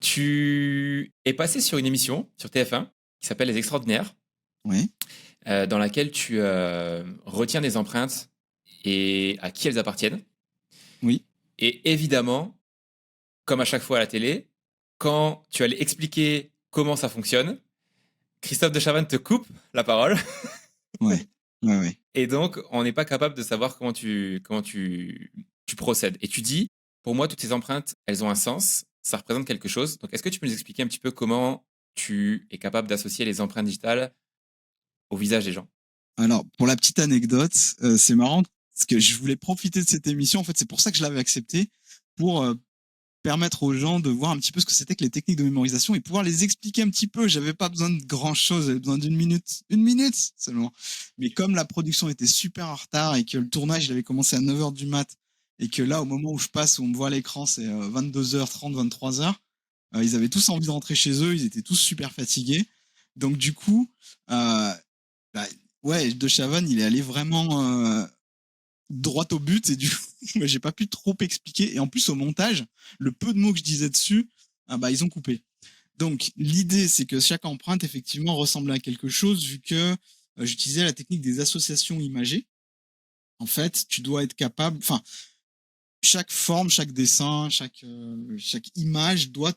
Tu es passé sur une émission sur TF1 qui s'appelle Les Extraordinaires, Oui, dans laquelle tu retiens des empreintes et à qui elles appartiennent. oui. Et évidemment, comme à chaque fois à la télé, quand tu allais expliquer comment ça fonctionne, Christophe de Chavannes te coupe la parole. Ouais, ouais, ouais. Et donc, on n'est pas capable de savoir comment tu procèdes. Et tu dis, pour moi, toutes ces empreintes, elles ont un sens, ça représente quelque chose. Donc, est-ce que tu peux nous expliquer un petit peu comment tu es capable d'associer les empreintes digitales au visage des gens? Alors, pour la petite anecdote, c'est marrant parce que je voulais profiter de cette émission. En fait, c'est pour ça que je l'avais accepté, pour permettre aux gens de voir un petit peu ce que c'était que les techniques de mémorisation et pouvoir les expliquer un petit peu. J'avais pas besoin de grand chose, j'avais besoin d'une minute seulement. Mais comme la production était super en retard et que le tournage, il avait commencé à 9 heures du mat et que là, au moment où je passe, où on me voit à l'écran, c'est 22h30, 23h, ils avaient tous envie de rentrer chez eux, ils étaient tous super fatigués. Donc du coup, euh, bah, ouais, De Chavannes, il est allé vraiment droit au but et du coup, j'ai pas pu trop expliquer. Et en plus, au montage, le peu de mots que je disais dessus, ah bah, ils ont coupé. Donc, l'idée, c'est que chaque empreinte, effectivement, ressemblait à quelque chose, vu que j'utilisais la technique des associations imagées. En fait, tu dois être capable, enfin, chaque forme, chaque dessin, chaque image doit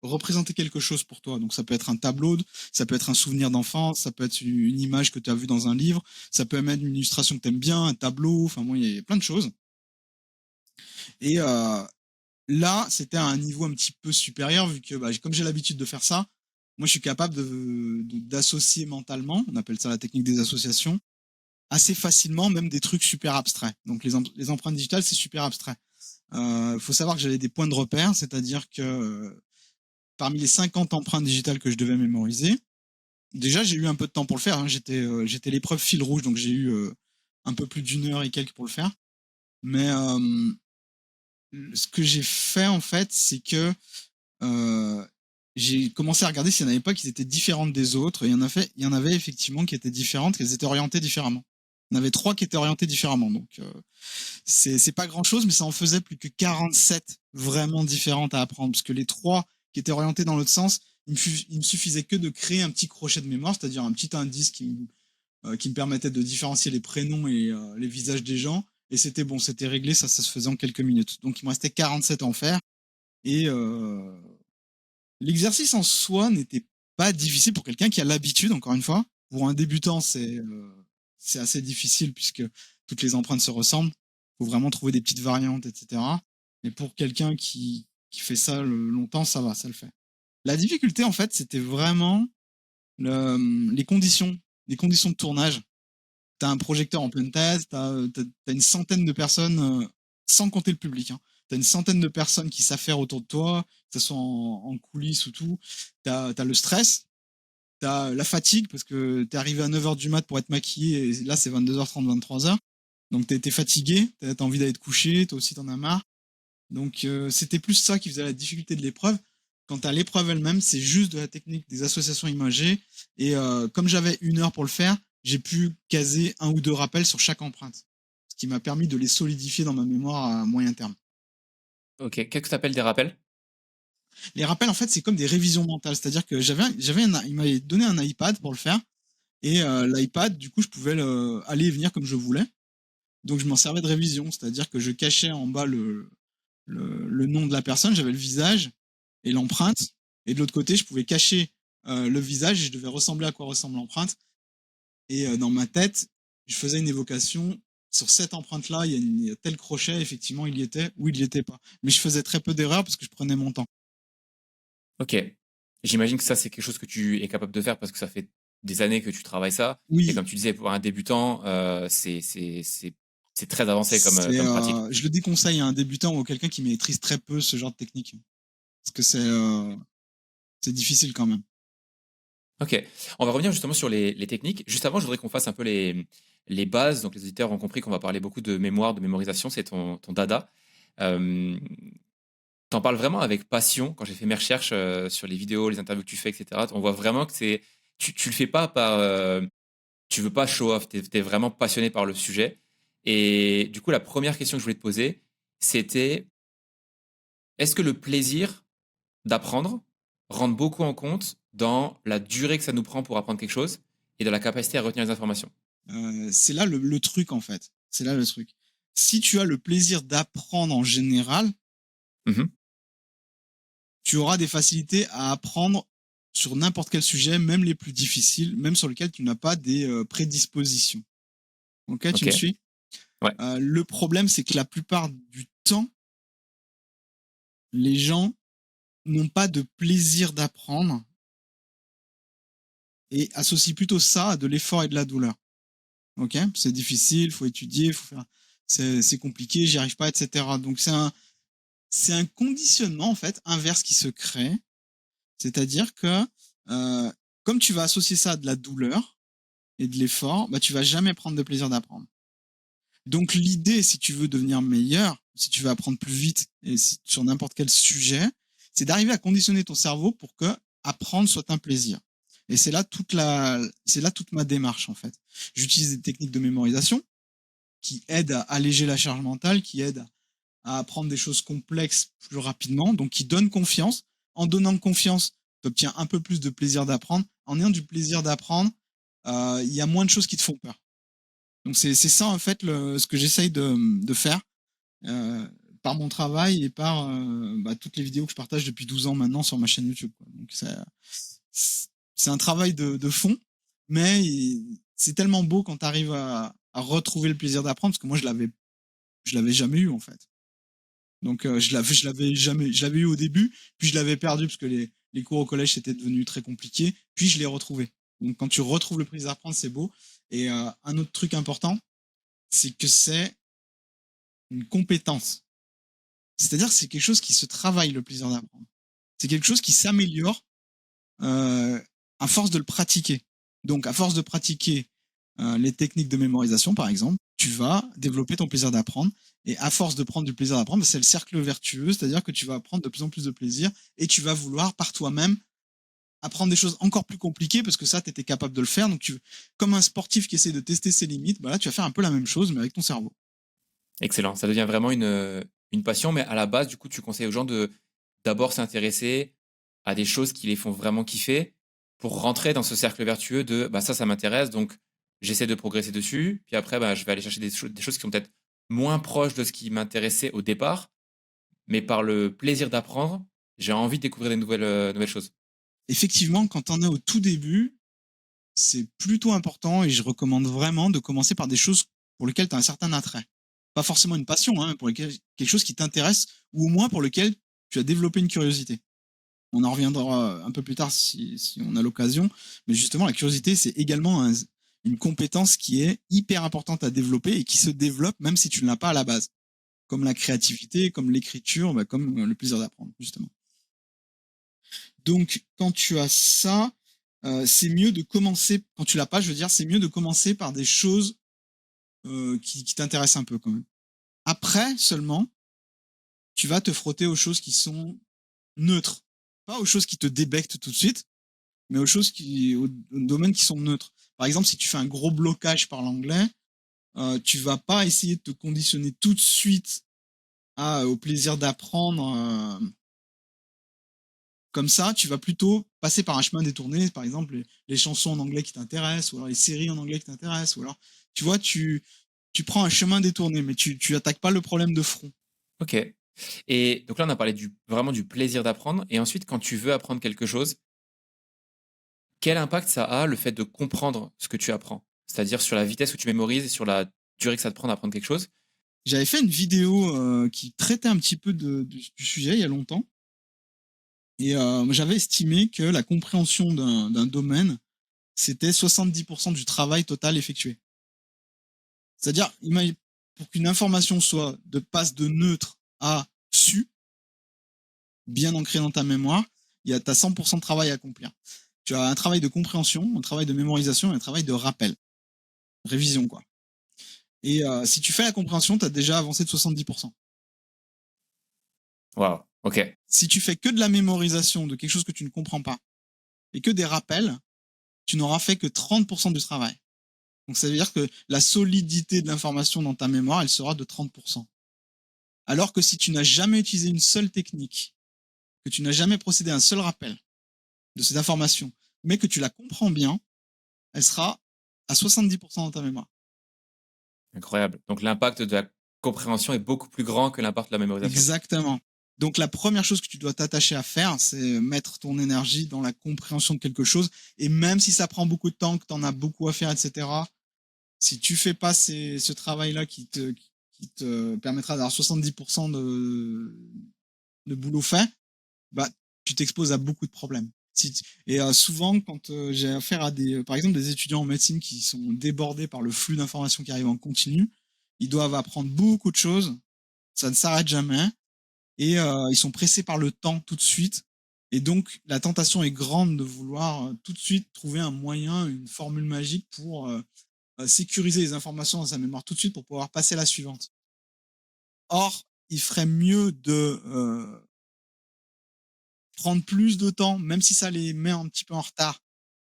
représenter quelque chose pour toi. Donc ça peut être un tableau, ça peut être un souvenir d'enfance, ça peut être une image que tu as vue dans un livre, ça peut être une illustration que tu aimes bien, un tableau, enfin moi il y a plein de choses. Et là, c'était à un niveau un petit peu supérieur vu que bah, comme j'ai l'habitude de faire ça, moi je suis capable d'associer mentalement, on appelle ça la technique des associations, assez facilement même des trucs super abstraits. Donc les empreintes digitales, c'est super abstrait. Faut savoir que j'avais des points de repère, c'est-à-dire que parmi les 50 empreintes digitales que je devais mémoriser, déjà j'ai eu un peu de temps pour le faire. Hein. J'étais l'épreuve fil rouge, donc j'ai eu un peu plus d'une heure et quelques pour le faire. Mais ce que j'ai fait en fait, c'est que euh, j'ai commencé à regarder s'il n'y en avait pas qui étaient différentes des autres. Et il y en avait effectivement qui étaient différentes, qu'elles étaient orientées différemment. Il y en avait 3 qui étaient orientées différemment. Donc c'est pas grand chose, mais ça en faisait plus que 47 vraiment différentes à apprendre. Parce que les 3 qui étaient orientées dans l'autre sens, il me suffisait que de créer un petit crochet de mémoire, c'est-à-dire un petit indice qui me permettait de différencier les prénoms et les visages des gens. Et c'était bon, c'était réglé, ça se faisait en quelques minutes. Donc il me restait 47 à en faire. Et l'exercice en soi n'était pas difficile pour quelqu'un qui a l'habitude, encore une fois. Pour un débutant, c'est assez difficile puisque toutes les empreintes se ressemblent. Il faut vraiment trouver des petites variantes, etc. Mais pour quelqu'un qui fait ça longtemps, ça va, ça le fait. La difficulté, en fait, c'était vraiment les conditions, de tournage. T'as un projecteur en pleine tête, t'as une centaine de personnes, sans compter le public, hein. T'as une centaine de personnes qui s'affairent autour de toi, que ce soit en coulisses ou tout. T'as le stress, t'as la fatigue, parce que t'es arrivé à 9h du mat pour être maquillé, et là c'est 22h30, 23h. Donc t'es fatigué, t'as envie d'aller te coucher, toi aussi t'en as marre. Donc c'était plus ça qui faisait la difficulté de l'épreuve. Quant à l'épreuve elle-même, c'est juste de la technique des associations imagées. Et comme j'avais une heure pour le faire, j'ai pu caser un ou deux rappels sur chaque empreinte. Ce qui m'a permis de les solidifier dans ma mémoire à moyen terme. Ok, qu'est-ce que tu appelles des rappels? Les rappels, en fait, c'est comme des révisions mentales. C'est-à-dire que il m'avait donné un iPad pour le faire. Et l'iPad, du coup, je pouvais aller et venir comme je voulais. Donc je m'en servais de révision. C'est-à-dire que je cachais en bas le nom de la personne, j'avais le visage et l'empreinte. Et de l'autre côté, je pouvais cacher le visage et je devais ressembler à quoi ressemble l'empreinte. Et dans ma tête, je faisais une évocation. Sur cette empreinte-là, il y a tel crochet, effectivement, il y était ou il n'y était pas. Mais je faisais très peu d'erreurs parce que je prenais mon temps. Ok. J'imagine que ça, c'est quelque chose que tu es capable de faire parce que ça fait des années que tu travailles ça. Et Oui, comme tu disais, pour un débutant, c'est très avancé comme pratique. je le déconseille à un débutant ou à quelqu'un qui maîtrise très peu ce genre de technique. Parce que c'est difficile quand même. Ok. On va revenir justement sur les techniques. Juste avant, je voudrais qu'on fasse un peu les bases. Donc, les auditeurs ont compris qu'on va parler beaucoup de mémoire, de mémorisation. C'est ton dada. Euh, T'en parles vraiment avec passion. Quand j'ai fait mes recherches sur les vidéos, les interviews que tu fais, etc., on voit vraiment que tu le fais pas par, tu veux pas show off. T'es vraiment passionné par le sujet. Et du coup, la première question que je voulais te poser, c'était, est-ce que le plaisir d'apprendre rentre beaucoup en compte dans la durée que ça nous prend pour apprendre quelque chose et dans la capacité à retenir les informations. C'est là le truc, en fait. C'est là le truc. Si tu as le plaisir d'apprendre en général, Mhm. tu auras des facilités à apprendre sur n'importe quel sujet, même les plus difficiles, même sur lesquels tu n'as pas des prédispositions. Ok, tu Ok. me suis? Ouais. Le problème, c'est que la plupart du temps, les gens n'ont pas de plaisir d'apprendre et associent plutôt ça à de l'effort et de la douleur. Ok, c'est difficile, faut étudier, faut faire, c'est compliqué, j'y arrive pas, etc. Donc c'est un conditionnement en fait inverse qui se crée, c'est-à-dire que euh, comme tu vas associer ça à de la douleur et de l'effort, bah tu vas jamais prendre de plaisir d'apprendre. Donc l'idée, si tu veux devenir meilleur, si tu veux apprendre plus vite et sur n'importe quel sujet, c'est d'arriver à conditionner ton cerveau pour que apprendre soit un plaisir. Et c'est là toute ma démarche en fait. J'utilise des techniques de mémorisation qui aident à alléger la charge mentale, qui aident à apprendre des choses complexes plus rapidement, donc qui donnent confiance. En donnant confiance, tu obtiens un peu plus de plaisir d'apprendre. En ayant du plaisir d'apprendre, il y a moins de choses qui te font peur. Donc c'est ça en fait ce que j'essaye de faire euh, par mon travail et par toutes les vidéos que je partage depuis 12 ans maintenant sur ma chaîne YouTube, quoi. Donc c'est un travail de fond, mais c'est tellement beau quand tu arrives à retrouver le plaisir d'apprendre, parce que moi je l'avais jamais eu en fait. Donc je l'avais eu au début, puis je l'avais perdu parce que les cours au collège c'était devenu très compliqué, puis je l'ai retrouvé. Donc quand tu retrouves le plaisir d'apprendre, c'est beau. Et un autre truc important, c'est que c'est une compétence. C'est-à-dire que c'est quelque chose qui se travaille, le plaisir d'apprendre. C'est quelque chose qui s'améliore à force de le pratiquer. Donc, à force de pratiquer les techniques de mémorisation, par exemple, tu vas développer ton plaisir d'apprendre. Et à force de prendre du plaisir d'apprendre, c'est le cercle vertueux, c'est-à-dire que tu vas prendre de plus en plus de plaisir et tu vas vouloir par toi-même apprendre des choses encore plus compliquées parce que ça, tu étais capable de le faire. Donc, comme un sportif qui essaie de tester ses limites, bah là, tu vas faire un peu la même chose, mais avec ton cerveau. Excellent. Ça devient vraiment une passion, mais à la base, du coup, tu conseilles aux gens de d'abord s'intéresser à des choses qui les font vraiment kiffer pour rentrer dans ce cercle vertueux de bah ça m'intéresse, donc j'essaie de progresser dessus. Puis après, bah, je vais aller chercher des choses qui sont peut-être moins proches de ce qui m'intéressait au départ, mais par le plaisir d'apprendre, j'ai envie de découvrir des nouvelles choses. Effectivement, quand on est au tout début, c'est plutôt important et je recommande vraiment de commencer par des choses pour lesquelles tu as un certain attrait. Pas forcément une passion, hein, pour lesquelles, quelque chose qui t'intéresse ou au moins pour lequel tu as développé une curiosité. On en reviendra un peu plus tard si on a l'occasion, mais justement, la curiosité, c'est également une compétence qui est hyper importante à développer et qui se développe même si tu ne l'as pas à la base. Comme la créativité, comme l'écriture, bah, comme le plaisir d'apprendre, justement. Donc, quand tu as ça, c'est mieux de commencer, quand tu l'as pas, je veux dire, c'est mieux de commencer par des choses qui t'intéressent un peu quand même. Après, seulement, tu vas te frotter aux choses qui sont neutres. Pas aux choses qui te débectent tout de suite, mais aux domaines qui sont neutres. Par exemple, si tu fais un gros blocage par l'anglais, tu vas pas essayer de te conditionner tout de suite au plaisir d'apprendre comme ça, tu vas plutôt passer par un chemin détourné, par exemple les chansons en anglais qui t'intéressent, ou alors les séries en anglais qui t'intéressent, ou alors, tu vois, tu prends un chemin détourné, mais tu attaques pas le problème de front. Ok. Et donc là, on a parlé vraiment du plaisir d'apprendre. Et ensuite, quand tu veux apprendre quelque chose, quel impact ça a le fait de comprendre ce que tu apprends? C'est-à-dire sur la vitesse où tu mémorises et sur la durée que ça te prend d'apprendre quelque chose? J'avais fait une vidéo qui traitait un petit peu du sujet il y a longtemps, et j'avais estimé que la compréhension d'un domaine, c'était 70% du travail total effectué. C'est-à-dire, pour qu'une information passe de neutre à su, bien ancré dans ta mémoire, tu as 100% de travail à accomplir. Tu as un travail de compréhension, un travail de mémorisation et un travail de rappel. Révision, quoi. Et si tu fais la compréhension, tu as déjà avancé de 70%. Waouh, ok. Si tu fais que de la mémorisation de quelque chose que tu ne comprends pas et que des rappels, tu n'auras fait que 30% du travail. Donc ça veut dire que la solidité de l'information dans ta mémoire, elle sera de 30%. Alors que si tu n'as jamais utilisé une seule technique que tu n'as jamais procédé à un seul rappel de cette information, mais que tu la comprends bien, elle sera à 70% dans ta mémoire. Incroyable. Donc l'impact de la compréhension est beaucoup plus grand que l'impact de la mémorisation. Exactement. Donc la première chose que tu dois t'attacher à faire, c'est mettre ton énergie dans la compréhension de quelque chose. Et même si ça prend beaucoup de temps, que tu en as beaucoup à faire, etc., si tu fais pas ce travail-là qui te permettra d'avoir 70% de boulot fait, bah, tu t'exposes à beaucoup de problèmes. Et souvent, quand j'ai affaire à par exemple, des étudiants en médecine qui sont débordés par le flux d'informations qui arrivent en continu, ils doivent apprendre beaucoup de choses, ça ne s'arrête jamais, et ils sont pressés par le temps tout de suite. Et donc, la tentation est grande de vouloir tout de suite trouver un moyen, une formule magique pour sécuriser les informations dans sa mémoire tout de suite pour pouvoir passer à la suivante. Or, il ferait mieux de prendre plus de temps, même si ça les met un petit peu en retard,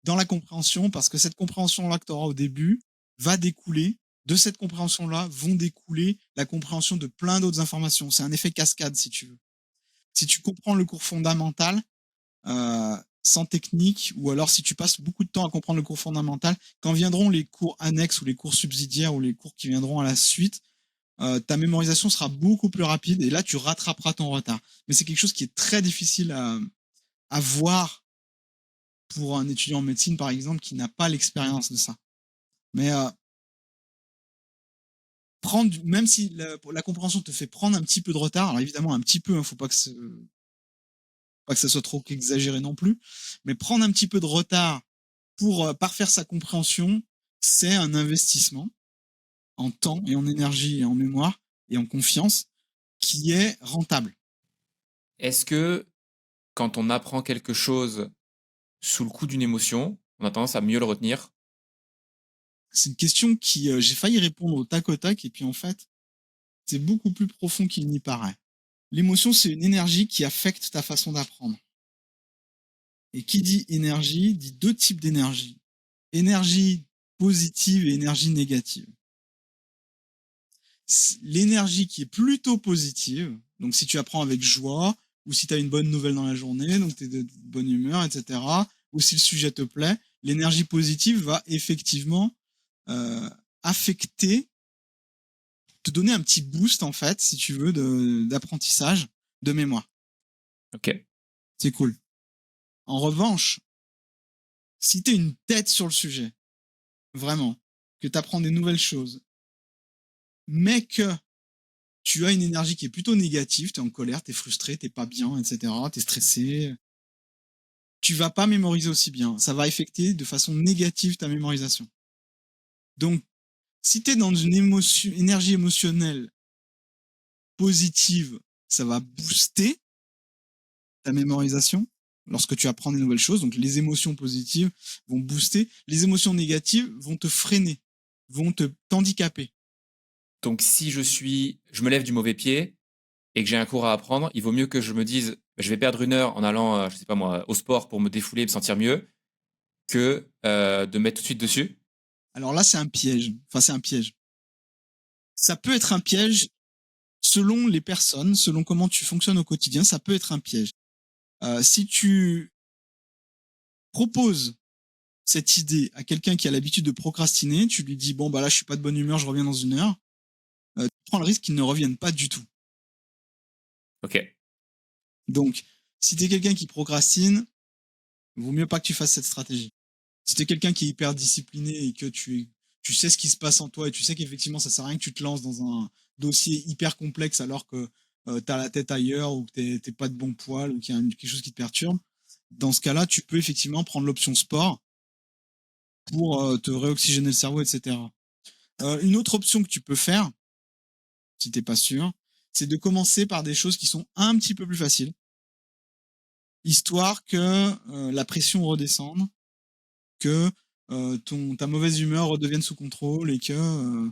dans la compréhension, parce que cette compréhension-là que tu auras au début va découler, de cette compréhension-là vont découler la compréhension de plein d'autres informations. C'est un effet cascade, si tu veux. Si tu comprends le cours fondamental, sans technique, ou alors si tu passes beaucoup de temps à comprendre le cours fondamental, quand viendront les cours annexes ou les cours subsidiaires ou les cours qui viendront à la suite, ta mémorisation sera beaucoup plus rapide et là tu rattraperas ton retard. Mais c'est quelque chose qui est très difficile à voir pour un étudiant en médecine, par exemple, qui n'a pas l'expérience de ça. Mais même si la compréhension te fait prendre un petit peu de retard, alors évidemment un petit peu, faut pas que ça soit trop exagéré non plus, mais prendre un petit peu de retard pour parfaire sa compréhension, c'est un investissement en temps et en énergie et en mémoire et en confiance qui est rentable. Est-ce que quand on apprend quelque chose sous le coup d'une émotion, on a tendance à mieux le retenir? C'est une question qui, j'ai failli répondre au tac au tac, et puis en fait, c'est beaucoup plus profond qu'il n'y paraît. L'émotion, c'est une énergie qui affecte ta façon d'apprendre. Et qui dit énergie, dit deux types d'énergie. Énergie positive et énergie négative. L'énergie qui est plutôt positive, donc si tu apprends avec joie, ou si tu as une bonne nouvelle dans la journée, donc tu es de bonne humeur, etc., ou si le sujet te plaît, l'énergie positive va effectivement affecter, te donner un petit boost, en fait, si tu veux, d'apprentissage, de mémoire. Ok. C'est cool. En revanche, si tu es une tête sur le sujet, vraiment, que tu apprends des nouvelles choses, mais que tu as une énergie qui est plutôt négative, tu es en colère, tu es frustré, tu pas bien, etc., tu es stressé, tu vas pas mémoriser aussi bien. Ça va affecter de façon négative ta mémorisation. Donc, si tu es dans une énergie émotionnelle positive, ça va booster ta mémorisation lorsque tu apprends des nouvelles choses. Donc, les émotions positives vont booster. Les émotions négatives vont te freiner, vont t'handicaper. Donc si je me lève du mauvais pied et que j'ai un cours à apprendre, il vaut mieux que je me dise, je vais perdre 1 heure en allant, je sais pas moi, au sport pour me défouler et me sentir mieux, que de mettre tout de suite dessus. Alors là, c'est un piège. Enfin, c'est un piège. Ça peut être un piège selon les personnes, selon comment tu fonctionnes au quotidien, ça peut être un piège. Si tu proposes cette idée à quelqu'un qui a l'habitude de procrastiner, tu lui dis bon bah là je suis pas de bonne humeur, je reviens dans 1 heure, tu prends le risque qu'il ne revienne pas du tout. Ok. Donc si tu es quelqu'un qui procrastine, vaut mieux pas que tu fasses cette stratégie. Si tu es quelqu'un qui est hyper discipliné et que tu sais ce qui se passe en toi et tu sais qu'effectivement ça sert à rien que tu te lances dans un dossier hyper complexe alors que tu as la tête ailleurs ou que t'es pas de bon poil ou qu'il y a quelque chose qui te perturbe, dans ce cas-là, tu peux effectivement prendre l'option sport pour te réoxygéner le cerveau, etc. Une autre option que tu peux faire, si t'es pas sûr, c'est de commencer par des choses qui sont un petit peu plus faciles, histoire que la pression redescende, que ta mauvaise humeur redevienne sous contrôle et que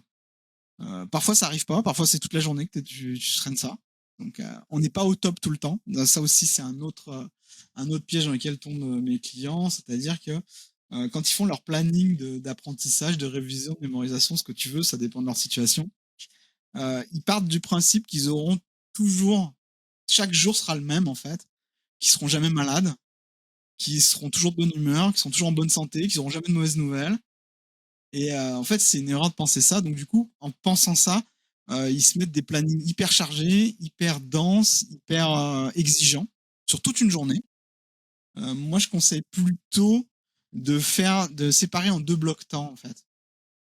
parfois ça arrive pas, parfois c'est toute la journée que tu traînes ça. Donc on n'est pas au top tout le temps. Ça aussi c'est un autre piège dans lequel tombent mes clients, c'est-à-dire que quand ils font leur planning d'apprentissage, de révision, de mémorisation, ce que tu veux, ça dépend de leur situation. Ils partent du principe qu'ils auront toujours, chaque jour sera le même en fait, qui seront jamais malades, qui seront toujours de bonne humeur, qui seront toujours en bonne santé, qui n'auront jamais de mauvaises nouvelles. Et en fait, c'est une erreur de penser ça. Donc du coup, en pensant ça, ils se mettent des plannings hyper chargés, hyper denses, hyper exigeants sur toute une journée. Moi, je conseille plutôt de séparer en 2 blocs temps en fait.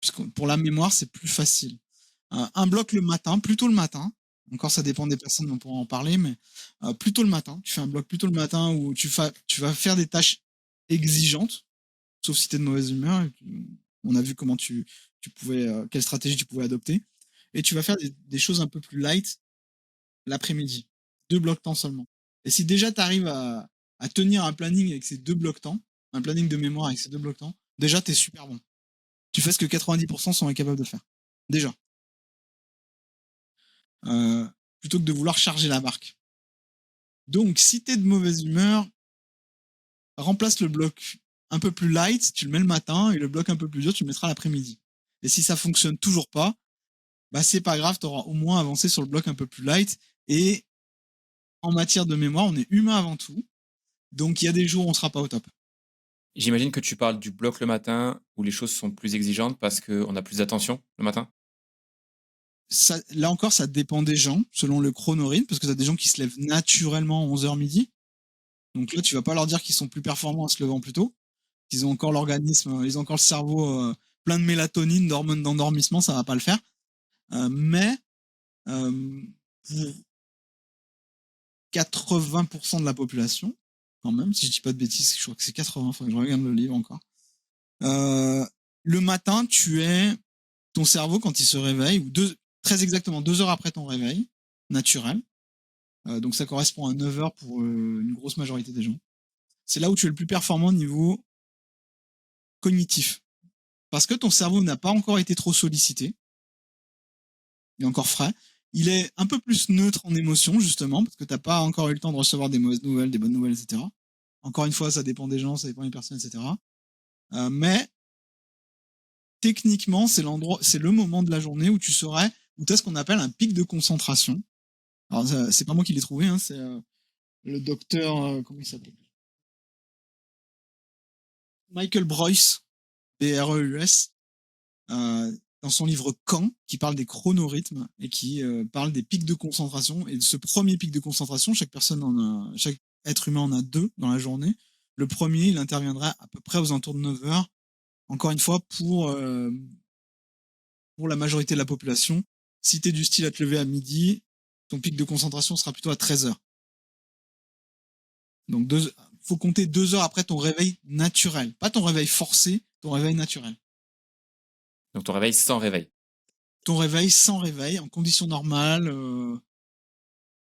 Puisque pour la mémoire, c'est plus facile. Un bloc le matin, plutôt le matin. Encore, ça dépend des personnes, on pourra en parler, mais plutôt le matin. Tu fais un bloc plutôt le matin où tu vas faire des tâches exigeantes, sauf si tu es de mauvaise humeur. On a vu comment quelle stratégie tu pouvais adopter. Et tu vas faire des choses un peu plus light l'après-midi. 2 blocs temps seulement. Et si déjà tu arrives à tenir un planning avec ces 2 blocs temps, un planning de mémoire avec ces 2 blocs temps, déjà t'es super bon. Tu fais ce que 90% sont incapables de faire. Déjà. Plutôt que de vouloir charger la barque. Donc, si t'es de mauvaise humeur, remplace le bloc un peu plus light, tu le mets le matin, et le bloc un peu plus dur, tu le mettras l'après-midi. Et si ça fonctionne toujours pas, bah c'est pas grave, t'auras au moins avancé sur le bloc un peu plus light. Et en matière de mémoire, on est humain avant tout. Donc, il y a des jours où on sera pas au top. J'imagine que tu parles du bloc le matin où les choses sont plus exigeantes parce qu'on a plus d'attention le matin. Ça, là encore, ça dépend des gens, selon le chronorythme, parce que t'as des gens qui se lèvent naturellement à 11h midi. Donc là, tu vas pas leur dire qu'ils sont plus performants en se levant plus tôt. Ils ont encore l'organisme, ils ont encore le cerveau plein de mélatonine, d'hormones d'endormissement, ça va pas le faire. Mais pour 80% de la population, quand même, si je dis pas de bêtises, je crois que c'est 80, faut que je regarde le livre encore. Le matin, ton cerveau, quand il se réveille, ou très exactement 2 heures après ton réveil naturel, donc ça correspond à 9 heures pour une grosse majorité des gens, c'est là où tu es le plus performant au niveau cognitif. Parce que ton cerveau n'a pas encore été trop sollicité, il est encore frais, il est un peu plus neutre en émotion, justement, parce que t'as pas encore eu le temps de recevoir des mauvaises nouvelles, des bonnes nouvelles, etc. Encore une fois, ça dépend des gens, ça dépend des personnes, etc. Mais techniquement, c'est le moment de la journée où tu as ce qu'on appelle un pic de concentration. Alors, c'est pas moi qui l'ai trouvé, hein, c'est le docteur, comment il s'appelle? Michael Breus, B-R-E-U-S, dans son livre Quand, qui parle des chronorhythmes et qui parle des pics de concentration. Et de ce premier pic de concentration, chaque être humain en a 2 dans la journée. Le premier, il interviendra à peu près aux alentours de 9 heures. Encore une fois, pour la majorité de la population. Si t'es du style à te lever à midi, ton pic de concentration sera plutôt à 13 heures. Donc, faut compter 2 heures après ton réveil naturel. Pas ton réveil forcé, ton réveil naturel. Donc ton réveil sans réveil. Ton réveil sans réveil, en conditions normales,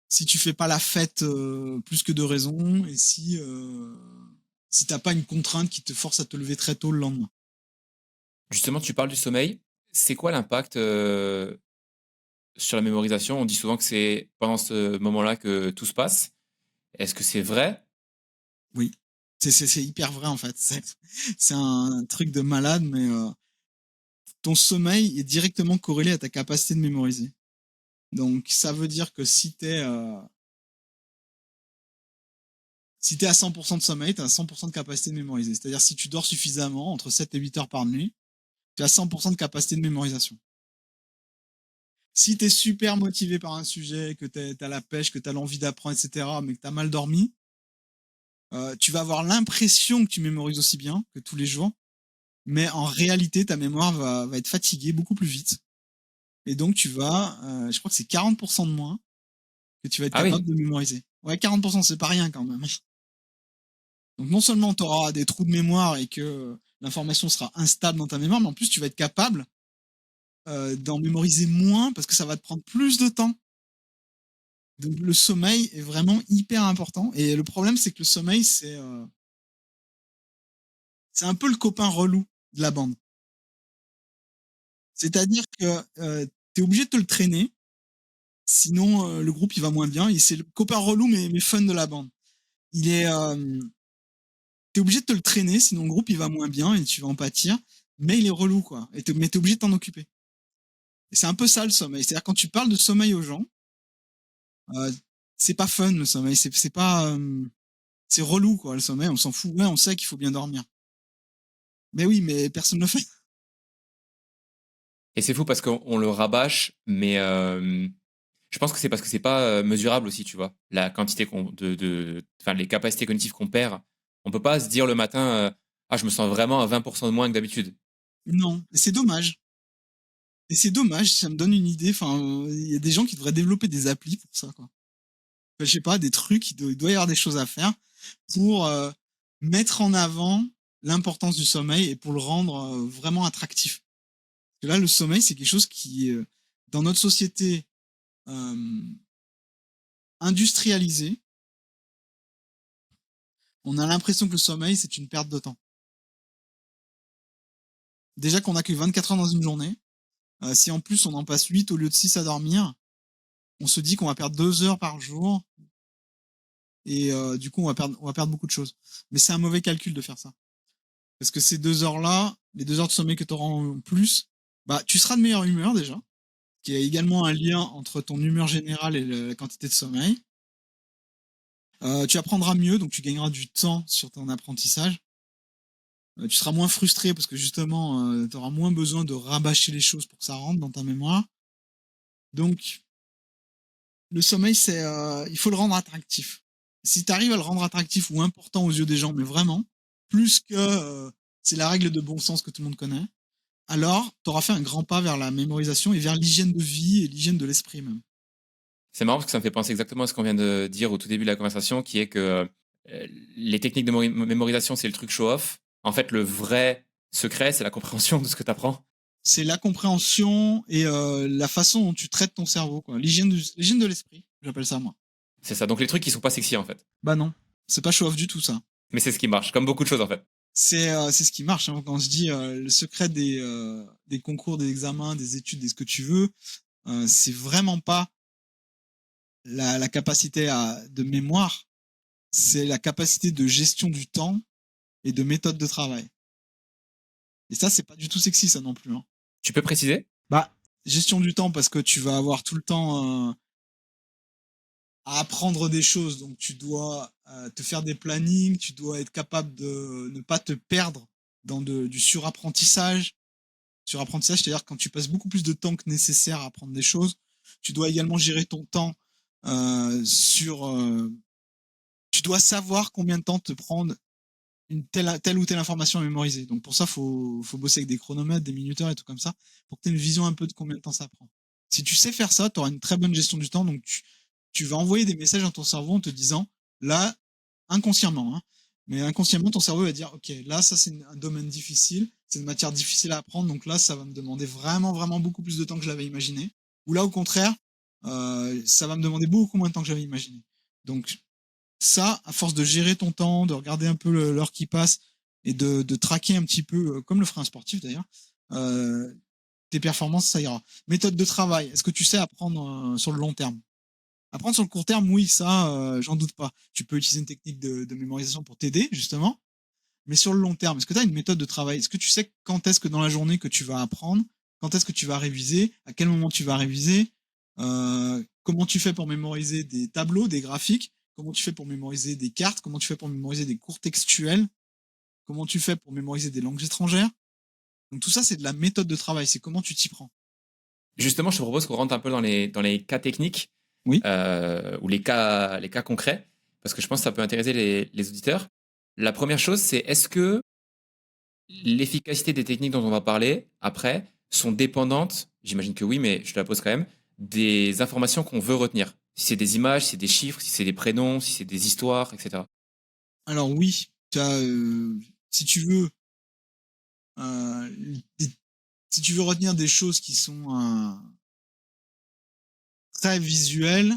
si tu fais pas la fête plus que de raison, et si t'as pas une contrainte qui te force à te lever très tôt le lendemain. Justement, tu parles du sommeil. C'est quoi l'impact sur la mémorisation? On dit souvent que c'est pendant ce moment-là que tout se passe. Est-ce que c'est vrai? Oui, c'est hyper vrai en fait. C'est un truc de malade, mais ton sommeil est directement corrélé à ta capacité de mémoriser. Donc ça veut dire que si t'es à 100% de sommeil, t'as 100% de capacité de mémoriser. C'est-à-dire si tu dors suffisamment, entre 7 et 8 heures par nuit, tu as 100% de capacité de mémorisation. Si t'es super motivé par un sujet, que t'as la pêche, que t'as l'envie d'apprendre, etc., mais que t'as mal dormi, tu vas avoir l'impression que tu mémorises aussi bien que tous les jours, mais en réalité, ta mémoire va être fatiguée beaucoup plus vite. Et donc, je crois que c'est 40% de moins que tu vas être Ah oui. capable de mémoriser. Ouais, 40%, c'est pas rien quand même. Donc, non seulement tu auras des trous de mémoire et que l'information sera instable dans ta mémoire, mais en plus, tu vas être capable d'en mémoriser moins parce que ça va te prendre plus de temps. Donc, le sommeil est vraiment hyper important. Et le problème, c'est que le sommeil, c'est un peu le copain relou de la bande. C'est-à-dire que tu es obligé de te le traîner, sinon le groupe il va moins bien. C'est le copain relou mais fun de la bande. T'es obligé de te le traîner, sinon le groupe il va moins bien et tu vas en pâtir. Mais il est relou quoi. Mais t'es obligé de t'en occuper. Et c'est un peu ça le sommeil. C'est-à-dire quand tu parles de sommeil aux gens, euh, c'est pas fun le sommeil. C'est pas. C'est relou, quoi, le sommeil, on s'en fout. Ouais, on sait qu'il faut bien dormir. Mais oui, mais personne ne le fait. Et c'est fou parce qu'on le rabâche, mais je pense que c'est parce que c'est pas mesurable aussi, tu vois. La quantité enfin, les capacités cognitives qu'on perd. On peut pas se dire le matin, ah, je me sens vraiment à 20% de moins que d'habitude. Non, et c'est dommage. Et c'est dommage, ça me donne une idée. Enfin, il y a des gens qui devraient développer des applis pour ça, quoi. Enfin, je sais pas, des trucs, il doit y avoir des choses à faire pour mettre en avant l'importance du sommeil et pour le rendre vraiment attractif. Parce que là, le sommeil, c'est quelque chose qui, dans notre société euh, industrialisée, on a l'impression que le sommeil, c'est une perte de temps. Déjà qu'on a que 24 heures dans une journée, si en plus on en passe 8 au lieu de 6 à dormir, on se dit qu'on va perdre 2 heures par jour et du coup on va perdre beaucoup de choses. Mais c'est un mauvais calcul de faire ça. Parce que ces 2 heures-là, les 2 heures de sommeil que tu auras en plus, bah tu seras de meilleure humeur déjà, qui a également un lien entre ton humeur générale et la quantité de sommeil. Tu apprendras mieux, donc tu gagneras du temps sur ton apprentissage. Tu seras moins frustré parce que justement, tu auras moins besoin de rabâcher les choses pour que ça rentre dans ta mémoire. Donc, le sommeil, il faut le rendre attractif. Si tu arrives à le rendre attractif ou important aux yeux des gens, mais vraiment, plus que c'est la règle de bon sens que tout le monde connaît, alors tu auras fait un grand pas vers la mémorisation et vers l'hygiène de vie et l'hygiène de l'esprit même. C'est marrant parce que ça me fait penser exactement à ce qu'on vient de dire au tout début de la conversation, qui est que les techniques de mémorisation, c'est le truc show-off. En fait, le vrai secret, c'est la compréhension de ce que tu apprends. C'est la compréhension et la façon dont tu traites ton cerveau, quoi. L'hygiène de l'esprit, j'appelle ça moi. C'est ça. Donc les trucs qui sont pas sexy en fait. Bah non, c'est pas show-off du tout ça. Mais c'est ce qui marche, comme beaucoup de choses en fait. C'est ce qui marche hein, quand on se dit le secret des concours, des examens, des études, des ce que tu veux, c'est vraiment pas la capacité de mémoire, c'est la capacité de gestion du temps et de méthode de travail. Et ça, c'est pas du tout sexy, ça non plus. Hein. Tu peux préciser? Bah, gestion du temps parce que tu vas avoir tout le temps à apprendre des choses, donc tu dois te faire des plannings, tu dois être capable de ne pas te perdre dans du surapprentissage. Surapprentissage, c'est-à-dire quand tu passes beaucoup plus de temps que nécessaire à apprendre des choses, tu dois également gérer ton temps tu dois savoir combien de temps te prendre une telle ou telle information à mémoriser. Donc pour ça, faut bosser avec des chronomètres, des minuteurs et tout comme ça, pour que tu aies une vision un peu de combien de temps ça prend. Si tu sais faire ça, tu auras une très bonne gestion du temps, donc tu vas envoyer des messages à ton cerveau en te disant, là, inconsciemment, hein, mais inconsciemment, ton cerveau va dire, ok, là, ça c'est un domaine difficile, c'est une matière difficile à apprendre, donc là, ça va me demander vraiment, vraiment beaucoup plus de temps que je l'avais imaginé. Ou là, au contraire, ça va me demander beaucoup moins de temps que j'avais imaginé. Donc ça, à force de gérer ton temps, de regarder un peu l'heure qui passe et de traquer un petit peu, comme le ferait un sportif d'ailleurs, tes performances, ça ira. Méthode de travail, est-ce que tu sais apprendre sur le long terme? Apprendre sur le court terme, oui, ça, j'en doute pas. Tu peux utiliser une technique de mémorisation pour t'aider, justement. Mais sur le long terme, est-ce que tu as une méthode de travail? Est-ce que tu sais quand est-ce que dans la journée que tu vas apprendre? Quand est-ce que tu vas réviser? À quel moment tu vas réviser? Comment tu fais pour mémoriser des tableaux, des graphiques? Comment tu fais pour mémoriser des cartes? Comment tu fais pour mémoriser des cours textuels? Comment tu fais pour mémoriser des langues étrangères? Donc tout ça, c'est de la méthode de travail. C'est comment tu t'y prends. Justement, je te propose qu'on rentre un peu dans les cas techniques Oui. ou les cas concrets, parce que je pense que ça peut intéresser les auditeurs. La première chose, c'est est-ce que l'efficacité des techniques dont on va parler après sont dépendantes, j'imagine que oui, mais je te la pose quand même, des informations qu'on veut retenir. Si c'est des images, si c'est des chiffres, si c'est des prénoms, si c'est des histoires, etc. Alors oui, si tu veux, euh, si tu veux retenir des choses qui sont très visuelles,